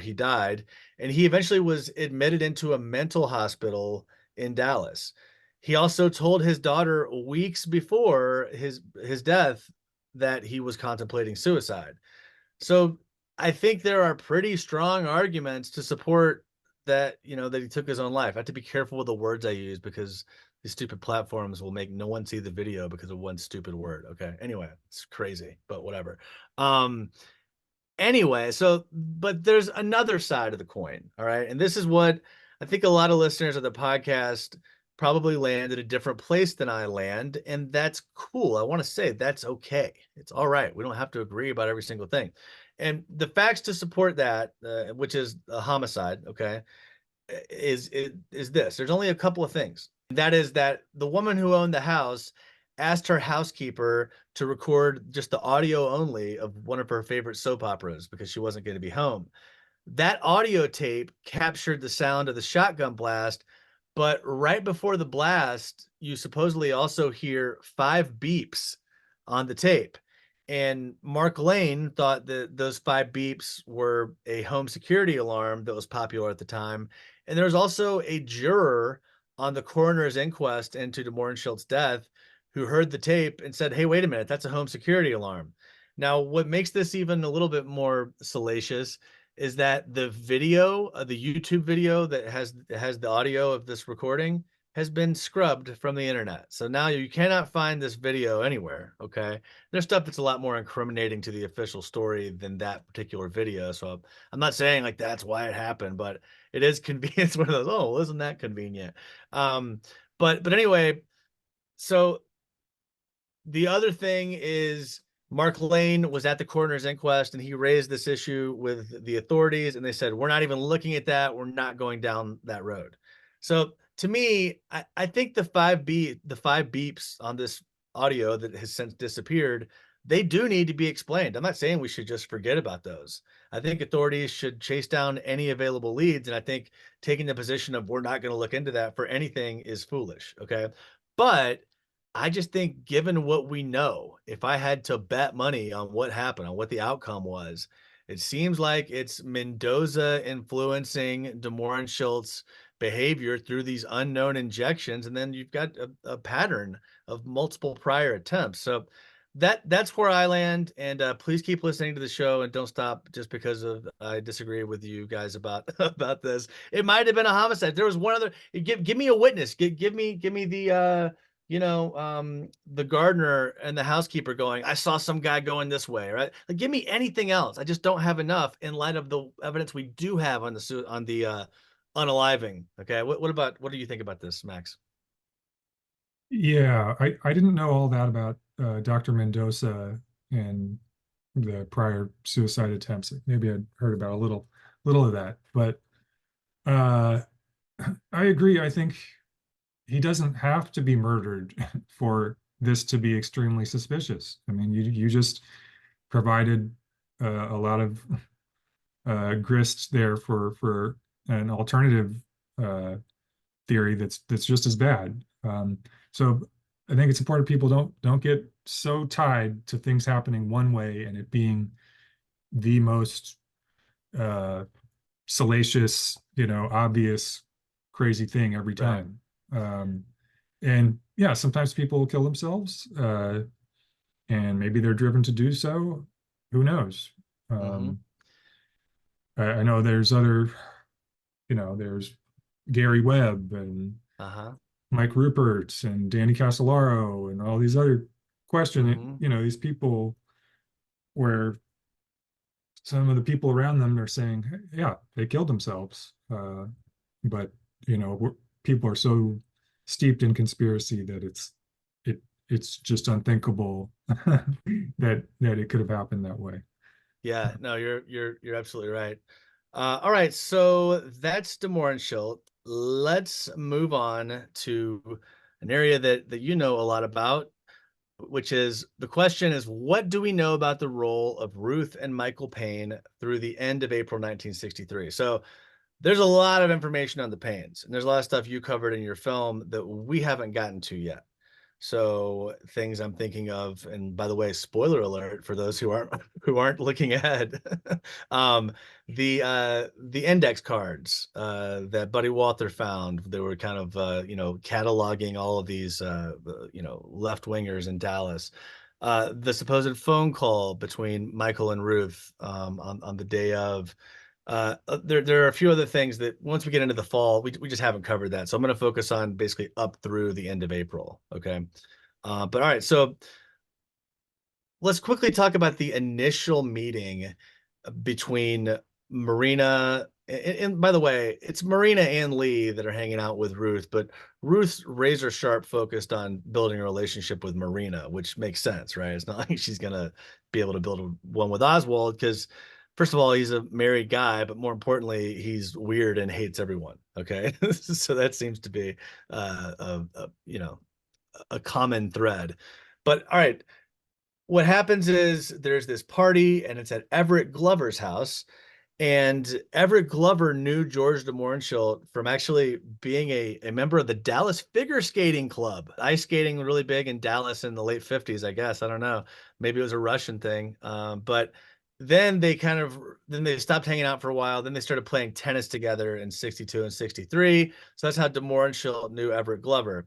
he died. And he eventually was admitted into a mental hospital in Dallas. He also told his daughter weeks before his death that he was contemplating suicide. So I think there are pretty strong arguments to support that, that he took his own life. I have to be careful with the words I use because these stupid platforms will make no one see the video because of one stupid word. Okay. Anyway, it's crazy, but whatever. Anyway, but there's another side of the coin. All right. And this is what I think a lot of listeners of the podcast probably land at a different place than I land. And that's cool. I want to say that's okay. It's all right. We don't have to agree about every single thing. And the facts to support that, which is a homicide, okay, is this. There's only a couple of things. That is that the woman who owned the house asked her housekeeper to record just the audio only of one of her favorite soap operas because she wasn't going to be home. That audio tape captured the sound of the shotgun blast, but right before the blast, you supposedly also hear 5 beeps on the tape. And Mark Lane thought that those 5 beeps were a home security alarm that was popular at the time. And there was also a juror on the coroner's inquest into de Mohrenschildt's death who heard the tape and said, "Hey, wait a minute, that's a home security alarm." Now, what makes this even a little bit more salacious is that the video, the YouTube video that has the audio of this recording has been scrubbed from the internet. So now you cannot find this video anywhere. Okay, there's stuff that's a lot more incriminating to the official story than that particular video. So I'm not saying like that's why it happened, but it is convenient. It's one of those, oh, well, isn't that convenient? Um, but anyway, so the other thing is Mark Lane was at the coroner's inquest and he raised this issue with the authorities, and they said, we're not even looking at that. We're not going down that road. So to me, I think the five beeps on this audio that has since disappeared, they do need to be explained. I'm not saying we should just forget about those. I think authorities should chase down any available leads. And I think taking the position of we're not going to look into that for anything is foolish. Okay. But I just think, given what we know, if I had to bet money on what happened, on what the outcome was, it seems like it's Mendoza influencing de Mohrenschildt's behavior through these unknown injections, and then you've got a pattern of multiple prior attempts. So that's where I land. And please keep listening to the show and don't stop just because of I disagree with you guys about about this. It might have been a homicide. There was one other. Give me a witness. Give me the the gardener and the housekeeper going, I saw some guy going this way, right? Like, give me anything else. I just don't have enough in light of the evidence we do have on the unaliving. Okay, what do you think about this, Max? Yeah, I didn't know all that about Dr. Mendoza and the prior suicide attempts. Maybe I'd heard about a little of that, but uh, I agree. I think he doesn't have to be murdered for this to be extremely suspicious. I mean, you just provided a lot of grist there for an alternative theory that's just as bad. So I think it's important people don't get so tied to things happening one way and it being the most salacious, obvious, crazy thing every time. And yeah, sometimes people kill themselves, and maybe they're driven to do so. Who knows? I know there's other, there's Gary Webb and Mike Rupert and Danny Casolaro and all these other questions, these people where some of the people around them are saying, yeah, they killed themselves. But, people are so steeped in conspiracy that it's just unthinkable that it could have happened that way. Yeah, no, you're absolutely right. All right, so that's de Mohrenschildt. Let's move on to an area that you know a lot about, which is the question is, what do we know about the role of Ruth and Michael Paine through the end of April 1963? So there's a lot of information on the Paines, and there's a lot of stuff you covered in your film that we haven't gotten to yet. So things I'm thinking of, and by the way, spoiler alert for those who aren't looking ahead, the index cards that Buddy Walther found. They were kind of cataloging all of these left wingers in Dallas. The supposed phone call between Michael and Ruth on the day of. There are a few other things that once we get into the fall, we just haven't covered that. So I'm going to focus on basically up through the end of April. Okay. But all right. So let's quickly talk about the initial meeting between Marina. And by the way, it's Marina and Lee that are hanging out with Ruth, but Ruth's razor sharp focused on building a relationship with Marina, which makes sense, right? It's not like she's going to be able to build one with Oswald because, first of all, he's a married guy, but more importantly, he's weird and hates everyone. Okay, so that seems to be a common thread. But all right, what happens is there's this party, and it's at Everett Glover's house, And Everett Glover knew George de Mohrenschildt from actually being a member of the Dallas Figure Skating Club. Ice skating really big in Dallas in the late 50s, I guess. I don't know. Maybe it was a Russian thing. But then they stopped hanging out for a while. Then they started playing tennis together in 62 and 63. So that's how de Mohrenschildt knew Everett Glover.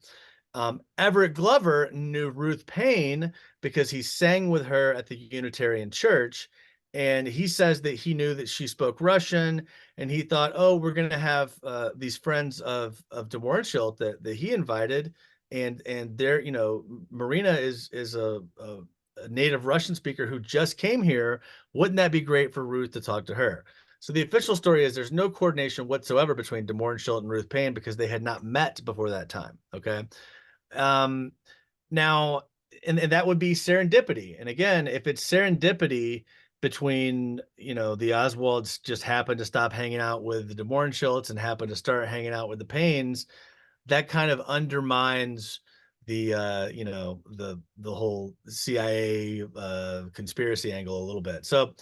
Everett Glover knew Ruth Paine because he sang with her at the Unitarian Church. And he says that he knew that she spoke Russian, and he thought, oh, we're going to have these friends of de Mohrenschildt that he invited, and they're, Marina is a native Russian speaker who just came here. Wouldn't that be great for Ruth to talk to her? So the official story is there's no coordination whatsoever between de Mohrenschildt and Ruth Paine because they had not met before that time. Okay. Now, and that would be serendipity. And again, if it's serendipity between, the Oswalds just happened to stop hanging out with the de Mohrenschildts and happened to start hanging out with the Paines, that kind of undermines the the whole CIA conspiracy angle a little bit. So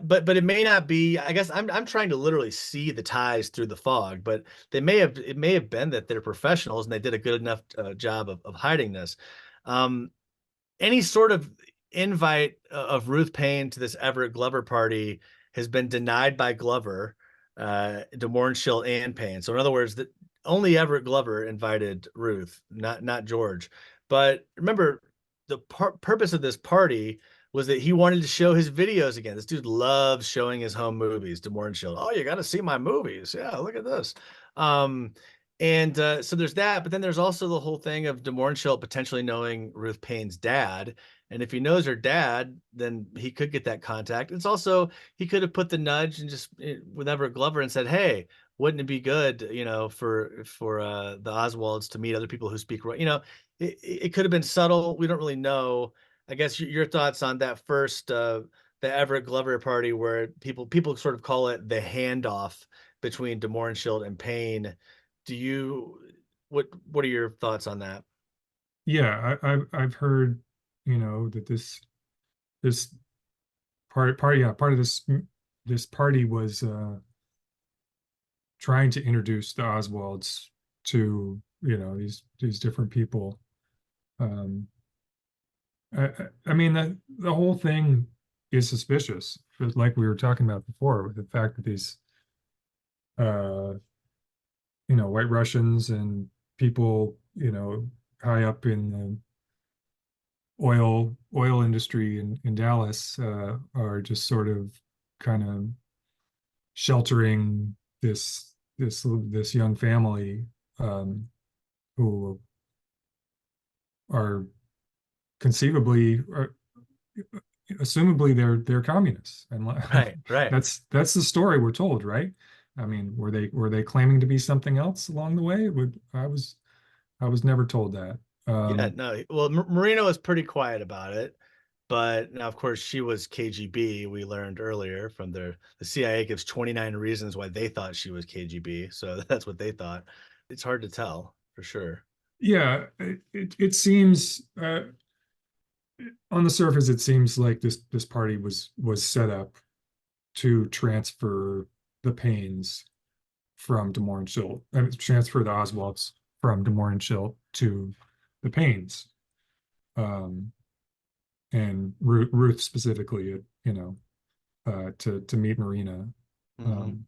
but it may not be. I guess I'm trying to literally see the ties through the fog, but it may have been that they're professionals and they did a good enough job of hiding this. Any sort of invite of Ruth Paine to this Everett Glover party has been denied by Glover, de Mohrenschildt, and Paine. So in other words, only Everett Glover invited Ruth, not George. But remember, the purpose of this party was that he wanted to show his videos again. This dude loves showing his home movies, de Mohrenschildt. Oh, you got to see my movies. Yeah, look at this. So there's that, but then there's also the whole thing of de Mohrenschildt potentially knowing Ruth Paine's dad. And if he knows her dad, then he could get that contact. It's also, he could have put the nudge and just with Everett Glover and said, hey, wouldn't it be good, for the Oswalds to meet other people who speak, it could have been subtle. We don't really know. I guess your thoughts on that first, the Everett Glover party where people sort of call it the handoff between de Mohrenschildt and Paine. What are your thoughts on that? Yeah, I've heard, that this part of this party was trying to introduce the Oswalds to, these different people. I mean, the whole thing is suspicious, like we were talking about before, with the fact that these White Russians and people, high up in the oil industry in Dallas are just sort of kind of sheltering this young family who are conceivably, assumably they're communists, and Right. that's the story we're told, right? I mean, were they claiming to be something else along the way? I was never told that. Yeah, no. Well, Marina was pretty quiet about it, but now, of course, she was KGB. We learned earlier from the CIA gives 29 reasons why they thought she was KGB. So that's what they thought. It's hard to tell for sure. Yeah, it seems on the surface, it seems like this party was set up to transfer the Paines from de Mohrenschildt, transfer the Oswalds from de Mohrenschildt to the Paines, and Ruth specifically, to meet Marina, and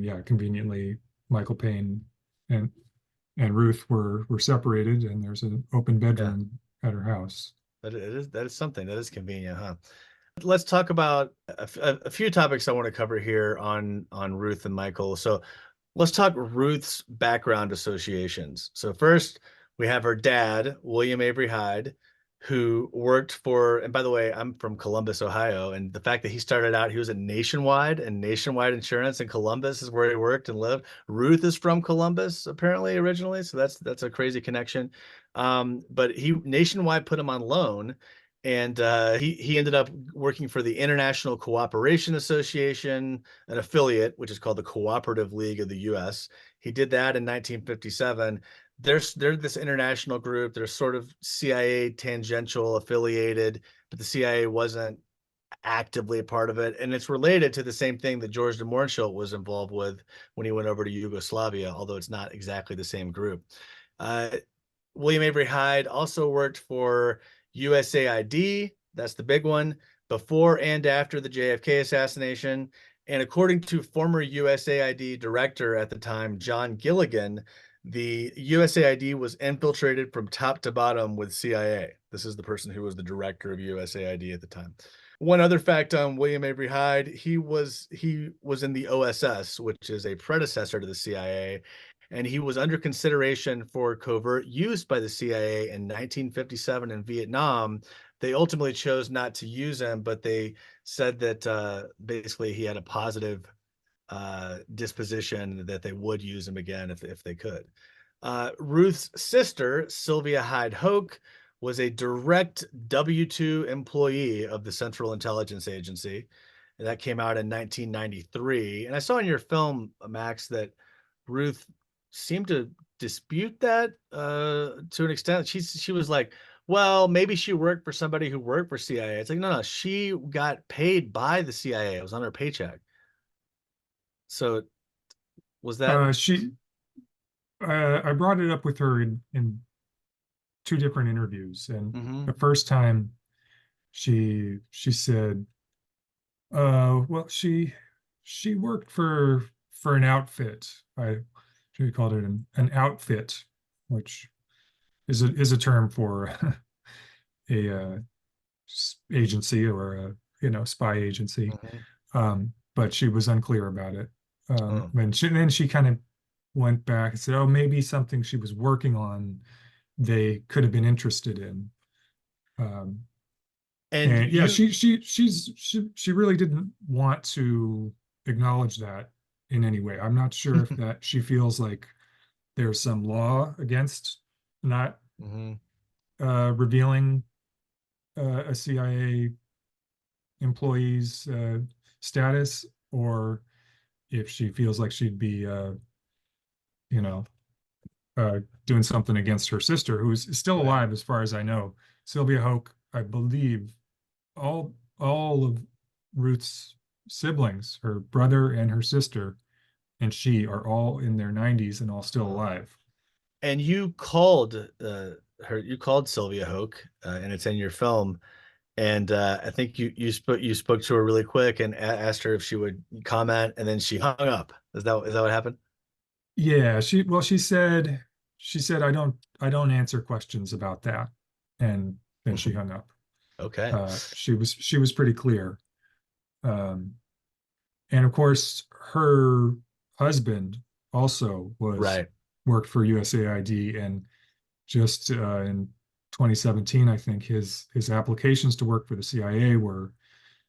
yeah, conveniently, Michael Paine and Ruth were separated, and there's an open bedroom at her house. That is something. That is convenient, huh? Let's talk about a few topics I want to cover here on Ruth and Michael. So let's talk Ruth's background associations. So first, we have her dad, William Avery Hyde, who worked for, and by the way, I'm from Columbus, Ohio, and the fact that he started out, he was at Nationwide, and Nationwide Insurance in Columbus is where he worked and lived. Ruth is from Columbus, apparently, originally, so that's a crazy connection. But Nationwide put him on loan, and he ended up working for the International Cooperation Association, an affiliate, which is called the Cooperative League of the U.S. He did that in 1957. They're this international group. They're sort of CIA tangential affiliated, but the CIA wasn't actively a part of it. And it's related to the same thing that George de Mohrenschildt was involved with when he went over to Yugoslavia, although it's not exactly the same group. William Avery Hyde also worked for USAID. That's the big one, before and after the JFK assassination. And according to former USAID director at the time, John Gilligan, the USAID was infiltrated from top to bottom with CIA. This is the person who was the director of USAID at the time. One other fact on William Avery Hyde, he was in the OSS, which is a predecessor to the CIA, and he was under consideration for covert use by the CIA in 1957 in Vietnam. They ultimately chose not to use him, but they said that basically he had a positive disposition, that they would use him again if they could. Ruth's sister, Sylvia Hyde Hoke, was a direct W-2 employee of the Central Intelligence Agency. And that came out in 1993. And I saw in your film, Max, that Ruth seemed to dispute that to an extent. She was like, well, maybe she worked for somebody who worked for CIA. It's like, no, she got paid by the CIA. It was on her paycheck. So was that I brought it up with her in 2 different interviews, and the first time she said, well, she worked for an outfit. She called it an outfit, which is a term for a agency, or a spy agency. But she was unclear about it. And then she kind of went back and said, oh, maybe something she was working on they could have been interested in. And yeah, she really didn't want to acknowledge that in any way. I'm not sure if that she feels like there's some law against not revealing a CIA employee's status, or if she feels like she'd be doing something against her sister, who's still alive as far as I know. Sylvia Hoke, I believe all of Ruth's siblings, her brother and her sister and she, are all in their 90s and all still alive. And you called Sylvia Hoke, and it's in your film. And I think you spoke to her really quick and asked her if she would comment, and then she hung up. Is that what happened? Yeah, she said I don't answer questions about that, and then she hung up. Okay. She was pretty clear. And of course her husband also worked for USAID, and just in 2017, I think his applications to work for the CIA were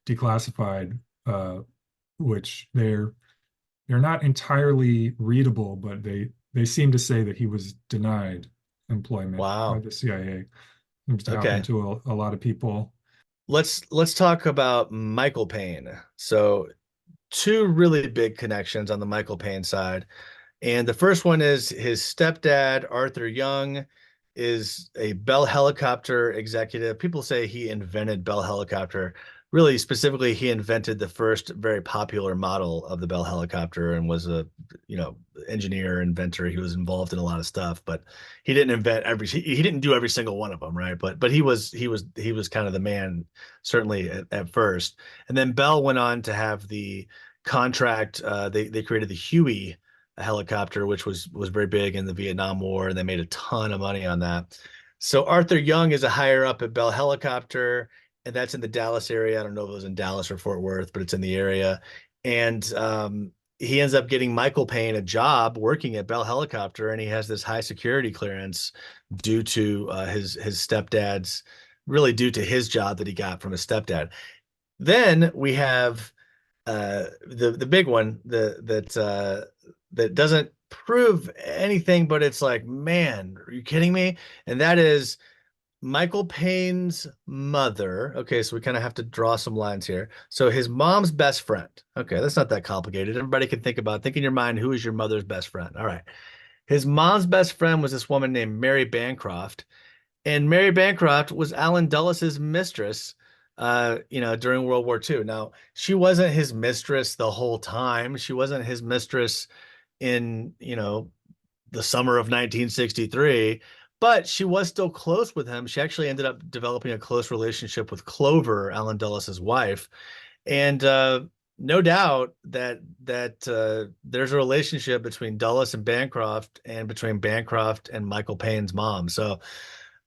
declassified, which they're not entirely readable, but they seem to say that he was denied employment by the CIA. Seems to happen to a lot of people. Let's talk about Michael Paine. So 2 really big connections on the Michael Paine side. And the first one is his stepdad, Arthur Young, is a Bell helicopter executive. People say he invented Bell helicopter. Really specifically, he invented the first very popular model of the Bell helicopter, and was a engineer, inventor. He was involved in a lot of stuff, but he didn't he didn't do every single one of them, right? But he was kind of the man, certainly at first. And then Bell went on to have the contract. They created the Huey helicopter, which was very big in the Vietnam War, and they made a ton of money on that. So Arthur Young is a higher up at Bell Helicopter, and that's in the Dallas area. I don't know if it was in Dallas or Fort Worth, but it's in the area. And he ends up getting Michael Paine a job working at Bell Helicopter, and he has this high security clearance due to his stepdad's, really due to his job that he got from his stepdad. Then we have the big one that doesn't prove anything, but it's like, man, are you kidding me? And that is Michael Paine's mother. Okay, so we kind of have to draw some lines here. So his mom's best friend. Okay, that's not that complicated. Everybody can think in your mind, who is your mother's best friend? All right. His mom's best friend was this woman named Mary Bancroft. And Mary Bancroft was Alan Dulles' mistress during World War II. Now, she wasn't his mistress the whole time. She wasn't his mistress in, the summer of 1963, but she was still close with him. She actually ended up developing a close relationship with Clover, Alan Dulles' wife. And no doubt that there's a relationship between Dulles and Bancroft, and between Bancroft and Michael Paine's mom. So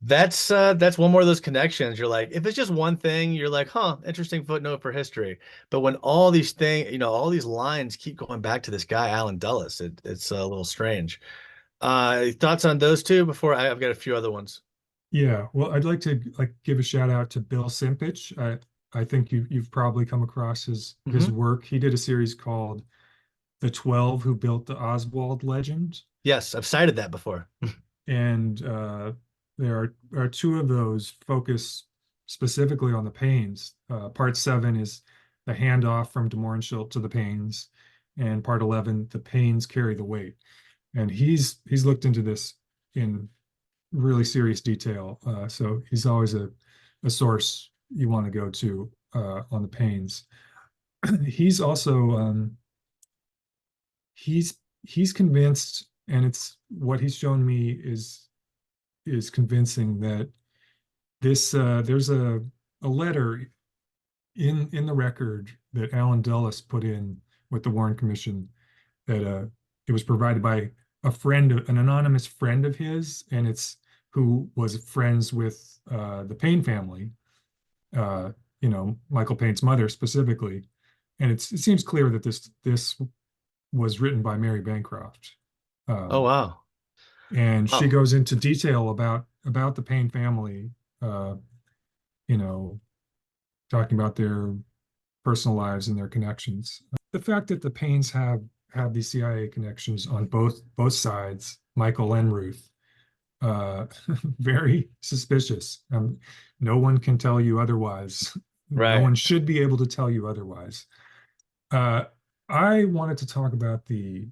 that's one more of those connections. You're like, if it's just one thing, you're like, huh, interesting footnote for history. But when all these things, all these lines keep going back to this guy, Alan Dulles, it's a little strange. Thoughts on those two before I've got a few other ones. Yeah, well, I'd like to give a shout out to Bill Simpich. I think you've probably come across his Mhm. work. He did a series called The 12 Who Built the Oswald Legend. Yes, I've cited that before. And there are two of those focus specifically on the Paines. Part 7 is the handoff from de Mohrenschildt to the Paines, and part 11, the Paines carry the weight. And he's looked into this in really serious detail. So he's always a source you want to go to on the Paines. He's also he's convinced, and it's what he's shown me is convincing, that this there's a letter in the record that Alan Dulles put in with the Warren Commission, that it was provided by an anonymous friend of his, and it's who was friends with the Paine family, Michael Paine's mother specifically. And it seems clear that this was written by Mary Bancroft. Oh, wow. And she Wow. goes into detail about the Paine family, talking about their personal lives and their connections. The fact that the Paines have these CIA connections on both sides, Michael and Ruth, very suspicious. No one can tell you otherwise. No Right. one should be able to tell you otherwise. I wanted to talk about the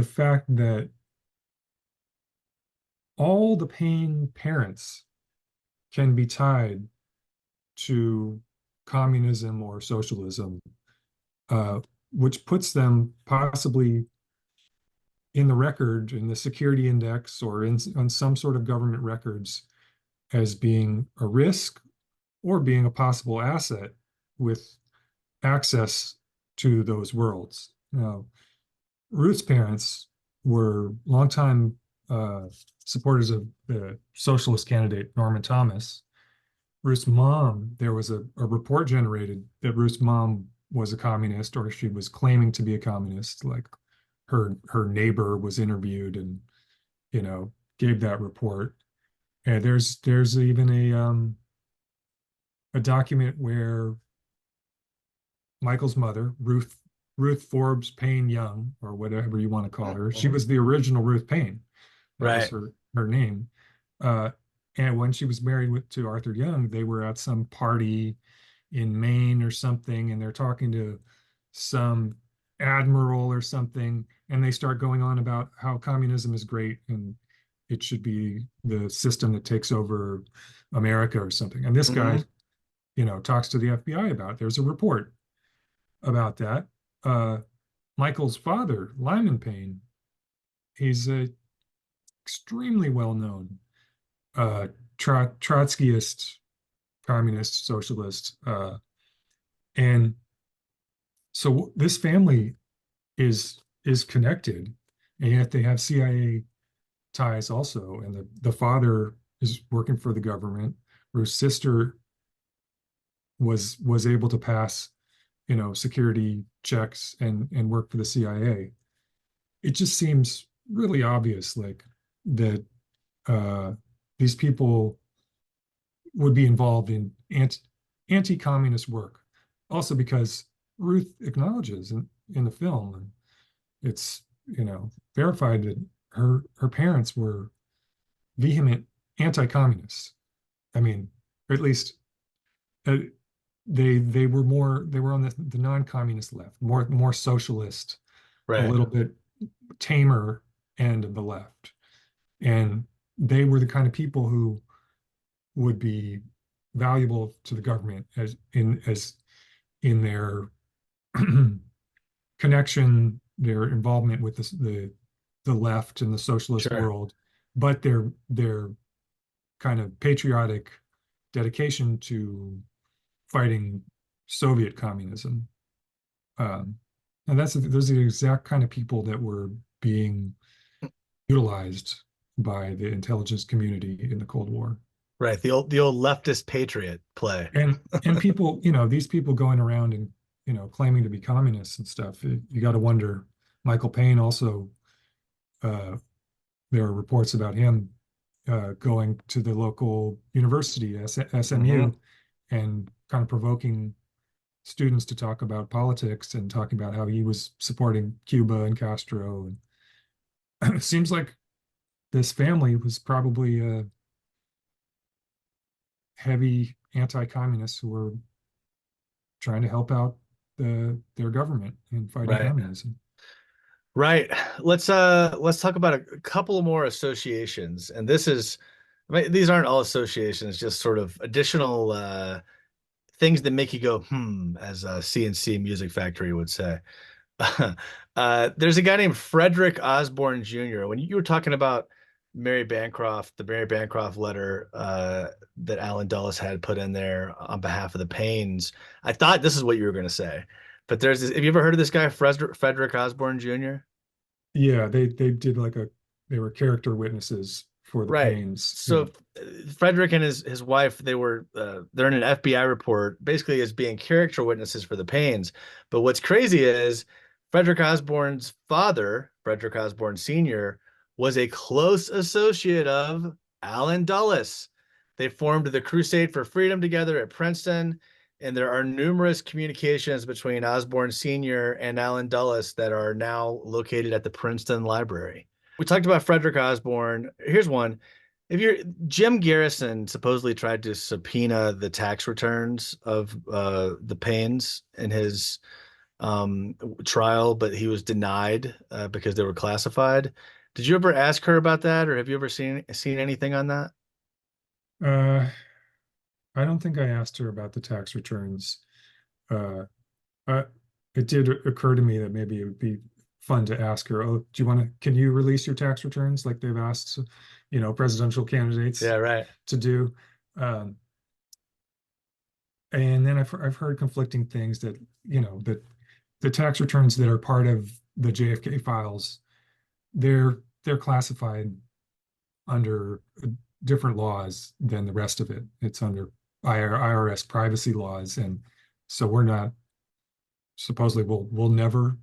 fact that all the Paine parents can be tied to communism or socialism, which puts them possibly in the record, in the security index, or on some sort of government records, as being a risk or being a possible asset with access to those worlds. Now, Ruth's parents were longtime supporters of the socialist candidate Norman Thomas. Ruth's mom, there was a report generated that Ruth's mom was a communist, or she was claiming to be a communist. Like her neighbor was interviewed and gave that report. And there's even a document where Michael's mother, Ruth Forbes Paine Young, or whatever you want to call her, she was the original Ruth Paine. That was Right. her name. And when she was married to Arthur Young, they were at some party in Maine or something, and they're talking to some admiral or something, and they start going on about how communism is great and it should be the system that takes over America or something. And this guy, talks to the FBI about it. There's a report about that. Michael's father, Lyman Paine, he's a extremely well-known Trotskyist, communist, socialist, and so this family is connected, and yet they have CIA ties also. And the father is working for the government. Ruth's sister was able to pass, security checks and work for the CIA. It just seems really obvious, like that these people would be involved in anti-communist work. Also because Ruth acknowledges in the film, and it's verified, that her parents were vehement anti-communists. I mean, or at least they were on the non-communist left, more socialist, a Right. little bit tamer end of the left. And they were the kind of people who would be valuable to the government as in their connection, their involvement with the left and the socialist Sure. world, but their kind of patriotic dedication to fighting Soviet communism. And those are the exact kind of people that were being utilized by the intelligence community in the Cold War. Right. The old leftist patriot play. And people, these people going around and, claiming to be communists and stuff, you got to wonder. Michael Paine also, there are reports about him going to the local university, SMU, and kind of provoking students to talk about politics and talking about how he was supporting Cuba and Castro. And it seems like this family was probably heavy anti-communists who were trying to help out their government in fighting Right. communism. Right. Let's talk about a couple more associations. And these aren't all associations, just sort of additional things that make you go, as a CNC Music Factory would say. There's a guy named Frederick Osborne Jr. When you were talking about Mary Bancroft, the Mary Bancroft letter that Alan Dulles had put in there on behalf of the Paines, I thought this is what you were going to say. But have you ever heard of this guy, Frederick Osborne Jr.? Yeah, they did they were character witnesses for the Right. Paines. So Frederick and his wife, they're in an FBI report, basically as being character witnesses for the Paines. But what's crazy is Frederick Osborne's father, Frederick Osborne Sr., was a close associate of Alan Dulles. They formed the Crusade for Freedom together at Princeton, and there are numerous communications between Osborne Sr. and Alan Dulles that are now located at the Princeton Library. We talked about Frederick Osborne. Here's one. Jim Garrison supposedly tried to subpoena the tax returns of the Paines in his trial, but he was denied because they were classified. Did you ever ask her about that, or have you ever seen anything on that? I don't think I asked her about the tax returns. Uh, it did occur to me that maybe it would be fun to ask her, oh, can you release your tax returns like they've asked, presidential candidates right. to do? And then I've heard conflicting things that, that the tax returns that are part of the JFK files, they're classified under different laws than the rest of it. It's under IRS privacy laws, and so we're not supposedly we'll never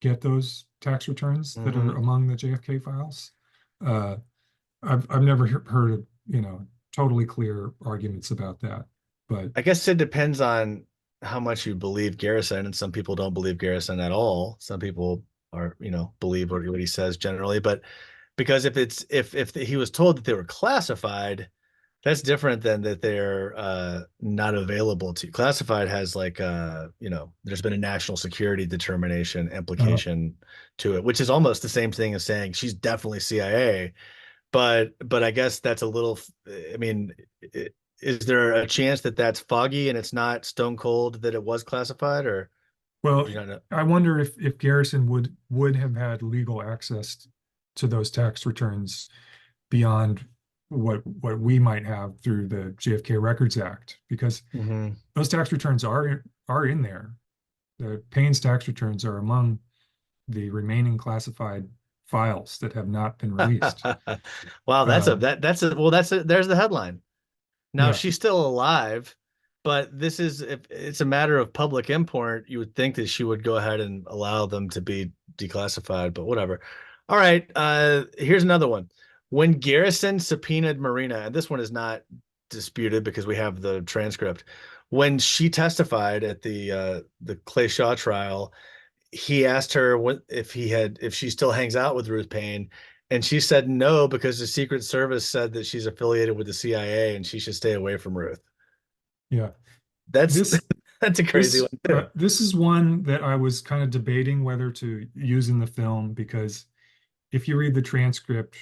get those tax returns that are among the JFK files. I've never heard of totally clear arguments about that, but I guess it depends on how much you believe Garrison, and some people don't believe Garrison at all. Some people believe what he says generally, but because if he was told that they were classified, that's different than that they're not available to. Classified has there's been a national security determination implication to it, which is almost the same thing as saying she's definitely CIA. But I guess that's a little. I mean, is there a chance that that's foggy and it's not stone cold that it was classified, or? Well, I wonder if Garrison would have had legal access to those tax returns beyond what we might have through the JFK Records Act, because those tax returns are in there. The Paine's tax returns are among the remaining classified files that have not been released. Wow, there's the headline. Now, Yeah. she's still alive, but if it's a matter of public import, you would think that she would go ahead and allow them to be declassified, but whatever. All right, here's another one. When Garrison subpoenaed Marina, and this one is not disputed because we have the transcript, when she testified at the Clay Shaw trial, he asked her if she still hangs out with Ruth Paine, and she said no because the Secret Service said that she's affiliated with the CIA and she should stay away from Ruth. Yeah. That's a crazy one too. This is one that I was kind of debating whether to use in the film, because if you read the transcript,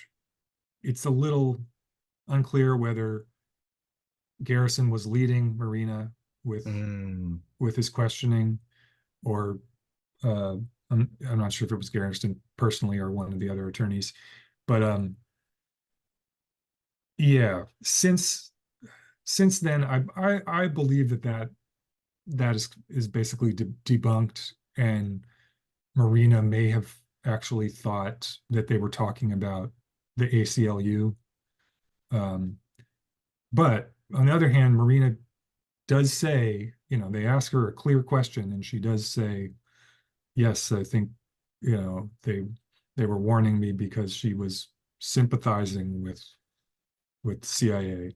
it's a little unclear whether Garrison was leading Marina Mm. with his questioning, or I'm not sure if it was Garrison personally or one of the other attorneys, but yeah, since then, I believe that is basically debunked, and Marina may have actually thought that they were talking about the ACLU. Um, but on the other hand, Marina does say, they ask her a clear question, and she does say, yes, I think, they were warning me because she was sympathizing with CIA.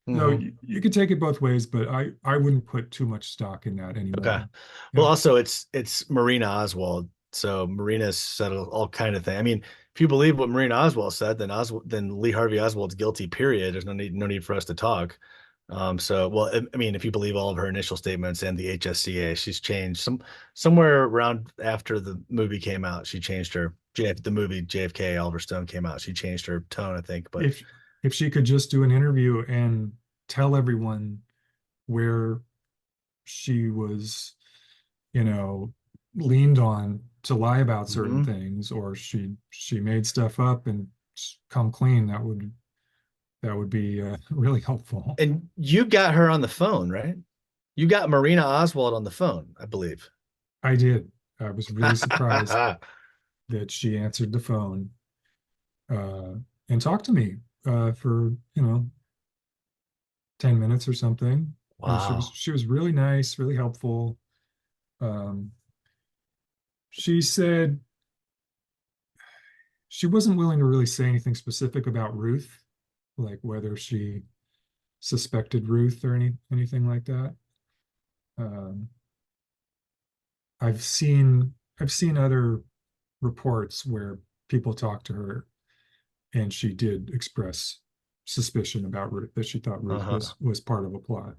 No, Hmm. you could take it both ways, but I wouldn't put too much stock in that Okay. anymore. Well, Yeah, also it's Marina Oswald. So Marina's said all kind of thing. I mean, if you believe what Marina Oswald said, then Lee Harvey Oswald's guilty, period. There's no need for us to talk. So, well, I mean, if you believe all of her initial statements and the HSCA, she's changed somewhere around after the movie came out. She changed the movie JFK, Oliver Stone came out. She changed her tone, I think. But if if she could just do an interview and tell everyone where she was, you know, leaned on to lie about certain Mhm. things, or she made stuff up and come clean, that would be really helpful. And you got her on the phone, right? You got Marina Oswald on the phone, I believe. I did. I was really surprised that she answered the phone uh, and talked to me for 10 minutes or something. She was Wow. she was really nice, really helpful. Um, she said she wasn't willing to really say anything specific about Ruth, like whether she suspected Ruth or anything like that. Um, I've seen other reports where people talked to her and she did express suspicion about Ruth, that she thought Ruth Uh-huh. was part of a plot.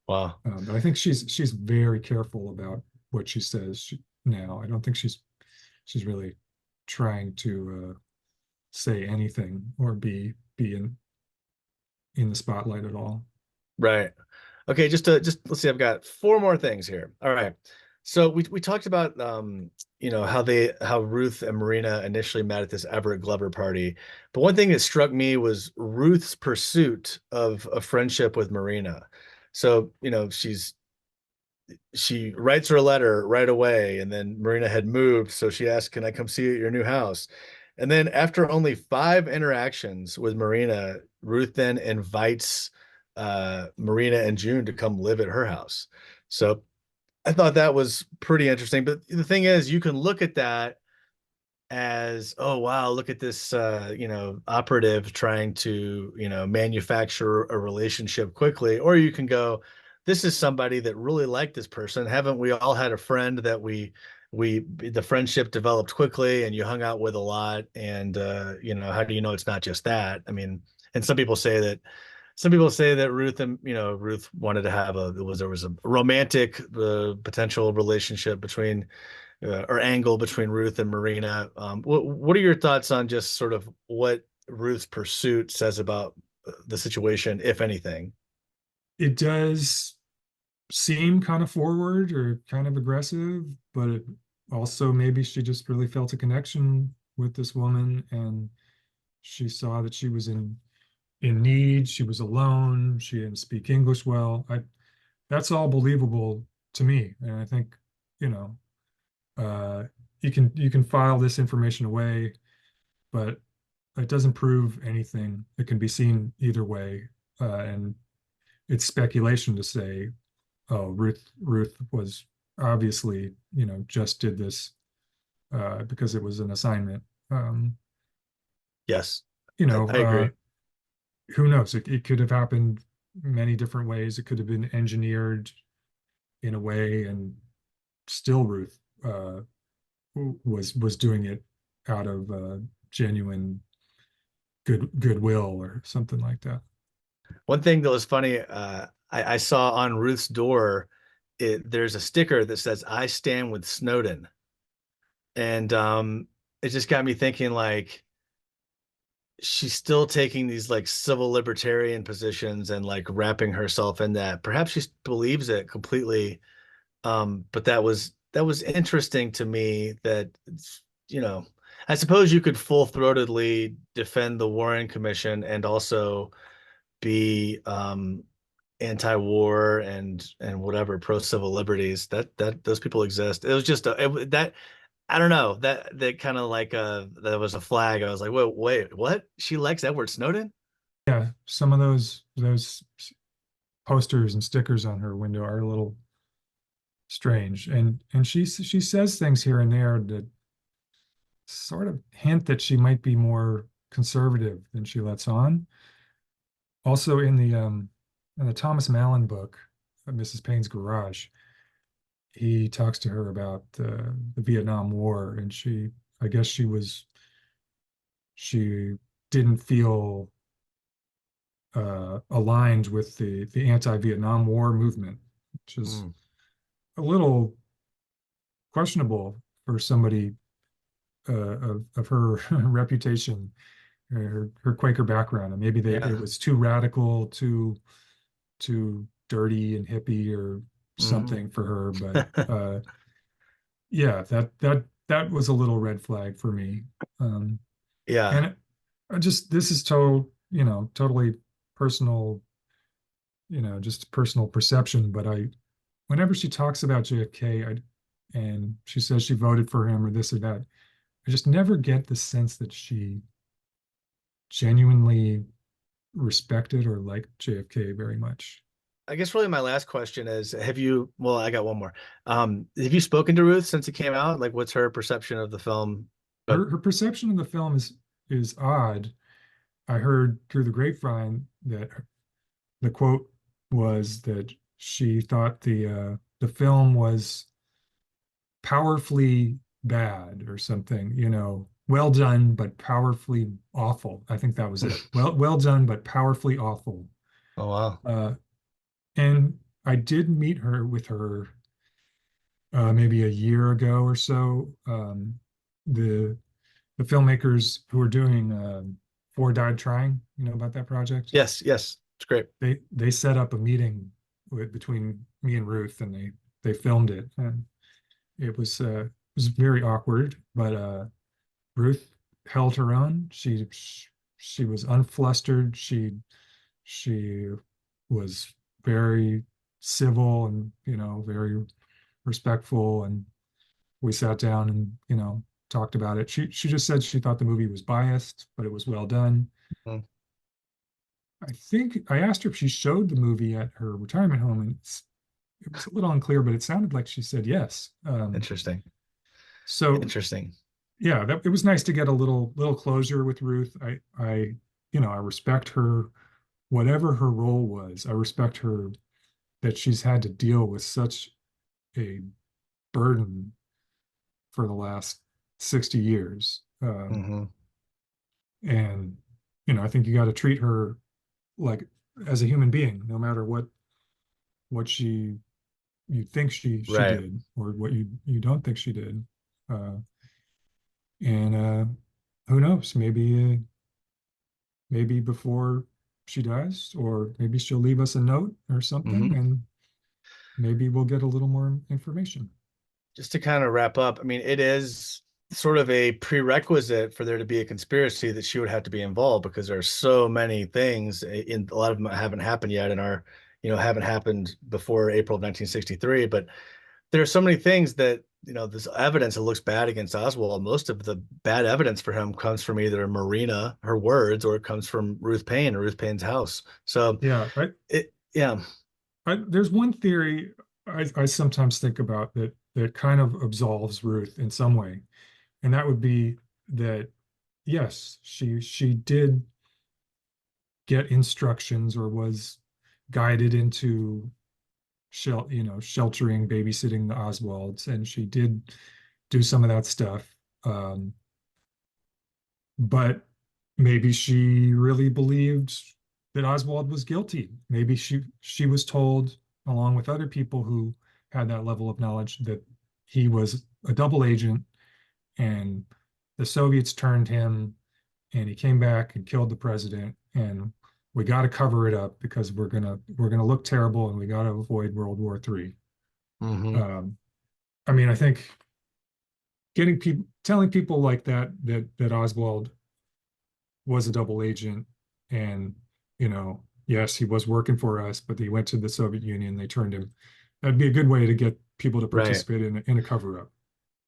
Wow. But I think she's very careful about what she says now. I don't think she's really trying to say anything or be in the spotlight at all. Right. Okay, just let's see. I've got four more things here. All right. So we talked about how Ruth and Marina initially met at this Everett Glover party. But one thing that struck me was Ruth's pursuit of a friendship with Marina. So, she writes her a letter right away, and then Marina had moved, so she asked, "Can I come see you at your new house?" And then after only 5 interactions with Marina, Ruth then invites Marina and June to come live at her house. So I thought that was pretty interesting. But the thing is, you can look at that as, oh wow, look at this operative trying to manufacture a relationship quickly, or you can go, this is somebody that really liked this person. Haven't we all had a friend that the friendship developed quickly and you hung out with a lot, and how do you know it's not just that? I mean, and some people say that Ruth wanted to have there was a romantic potential relationship between or angle between Ruth and Marina. What are your thoughts on just sort of what Ruth's pursuit says about the situation, if anything? It does seem kind of forward or kind of aggressive, but it also maybe she just really felt a connection with this woman, and she saw that she was in need, she was alone, she didn't speak English well. That's all believable to me. And I think, you know, uh, you can file this information away, but it doesn't prove anything. It can be seen either way. And it's speculation to say, oh, Ruth was obviously, just did this because it was an assignment. Um, Yes, you I, know, I agree. who knows? It could have happened many different ways. It could have been engineered in a way, and still Ruth was doing it out of genuine goodwill or something like that. One thing that was funny, I saw on Ruth's door, there's a sticker that says "I stand with Snowden," and it just got me thinking, like, she's still taking these like civil libertarian positions and like wrapping herself in that. Perhaps she believes it completely. But that was interesting to me that you know, I suppose you could full-throatedly defend the Warren Commission and also be anti-war and whatever pro-civil liberties. That those people exist. It was just that I don't know, that kind of like that was a flag. I was like, wait, what? She likes Edward Snowden? Yeah, some of those posters and stickers on her window are a little strange, and she says things here and there that sort of hint that she might be more conservative than she lets on. Also in the Thomas Mallon book, Mrs. Paine's Garage, he talks to her about the Vietnam War, and I guess she didn't feel aligned with the anti-Vietnam War movement, which is a little questionable for somebody of her reputation, her Quaker background, and maybe Yeah. it was too radical, too dirty and hippie or something for her. But yeah, that was a little red flag for me. Yeah. And this is totally personal, just personal perception. But whenever she talks about JFK, and she says she voted for him or this or that, I just never get the sense that she genuinely respected or liked JFK very much. I guess really my last question is, well, I got one more. Have you spoken to Ruth since it came out? Like, what's her perception of the film? Her perception of the film is odd. I heard through the grapevine that the quote was that she thought the film was powerfully bad or something, well done but powerfully awful. I think that was it. Well done but powerfully awful. Oh, wow. And I did meet with her maybe a year ago or so. The filmmakers who are doing Four Died Trying, you know about that project? Yes, it's great. They set up a meeting between me and Ruth, and they filmed it, and it was very awkward, but Ruth held her own. She was unflustered. She was very civil and very respectful, and we sat down and talked about it. She just said she thought the movie was biased, but it was well done. Mhm. I think I asked her if she showed the movie at her retirement home, and it was a little unclear, but it sounded like she said yes. Interesting. So Interesting. yeah, it was nice to get a little closure with Ruth. I respect her, whatever her role was. I respect her that she's had to deal with such a burden for the last 60 years. Hmm. And I think you got to treat her like as a human being, no matter what you think she Right. did or what you don't think she did. And who knows, maybe before she dies, or maybe she'll leave us a note or something, Hmm. and maybe we'll get a little more information. Just to kind of wrap up, I mean, it is sort of a prerequisite for there to be a conspiracy that she would have to be involved, because there are so many things in a lot of them haven't happened yet and haven't happened before April of 1963. But there are so many things that, this evidence that looks bad against Oswald. Most of the bad evidence for him comes from either Marina, her words, or it comes from Ruth Paine or Ruth Paine's house. So Yeah, yeah. there's one theory I sometimes think about that kind of absolves Ruth in some way, and that would be that yes, she did get instructions or was guided into sheltering, babysitting the Oswalds, and she did do some of that stuff. But maybe she really believed that Oswald was guilty. Maybe she was told, along with other people who had that level of knowledge, that he was a double agent and the Soviets turned him and he came back and killed the president, and we got to cover it up because we're gonna look terrible, and we got to avoid World War III. I mean, I think telling people like that Oswald was a double agent, and yes, he was working for us, but he went to the Soviet Union, they turned him. That'd be a good way to get people to participate in a cover-up.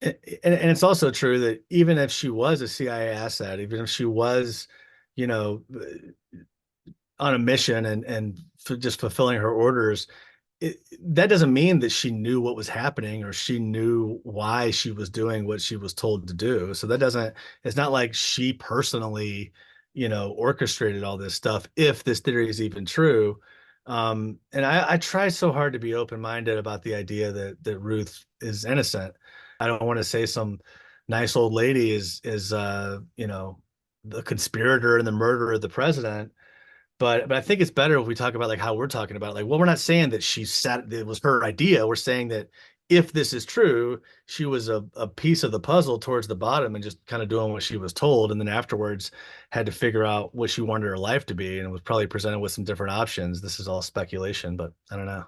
And it's also true that even if she was a CIA asset, even if she was, on a mission and just fulfilling her orders, that doesn't mean that she knew what was happening or she knew why she was doing what she was told to do. So it's not like she personally, orchestrated all this stuff, if this theory is even true. And I try so hard to be open-minded about the idea that Ruth is innocent. I don't want to say some nice old lady is the conspirator and the murderer of the president. But I think it's better if we talk about like how we're talking about it. Like, well, we're not saying that it was her idea. We're saying that if this is true, she was a piece of the puzzle towards the bottom and just kind of doing what she was told. And then afterwards had to figure out what she wanted her life to be. And was probably presented with some different options. This is all speculation, but I don't know.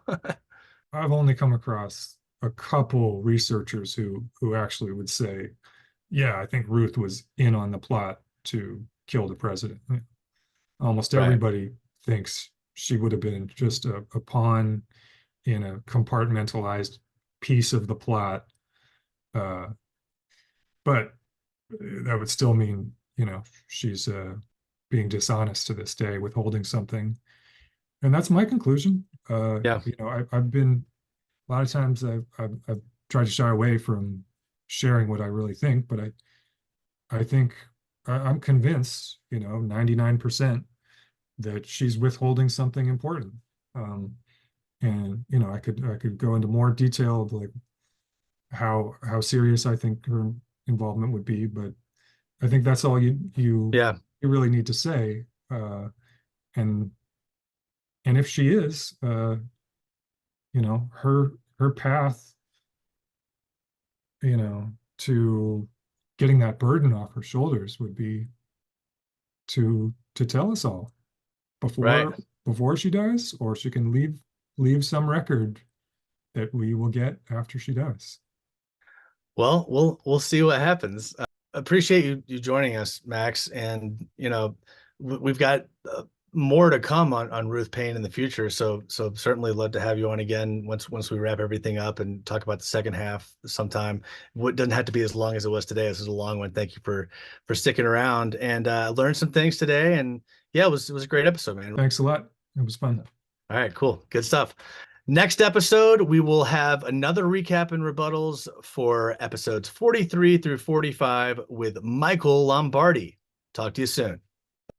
I've only come across a couple researchers who actually would say, yeah, I think Ruth was in on the plot to kill the president. Almost everybody thinks she would have been just a pawn in a compartmentalized piece of the plot. But that would still mean, she's being dishonest to this day, withholding something. And that's my conclusion. I've been, a lot of times I've tried to shy away from sharing what I really think, but I think I'm convinced, 99% that she's withholding something important. And I could go into more detail of like how serious I think her involvement would be, but I think that's all you really need to say. And if she is, her path, to getting that burden off her shoulders would be to tell us all before she dies, or she can leave some record that we will get after she dies. Well, we'll see what happens. Appreciate you joining us, Max. And we've got more to come on Ruth Paine in the future. So certainly love to have you on again once we wrap everything up and talk about the second half sometime. It doesn't have to be as long as it was today. This is a long one. Thank you for sticking around, and learned some things today. And yeah, it was a great episode, man. Thanks a lot. It was fun. All right, cool. Good stuff. Next episode, we will have another recap and rebuttals for episodes 43 through 45 with Michael Lombardi. Talk to you soon.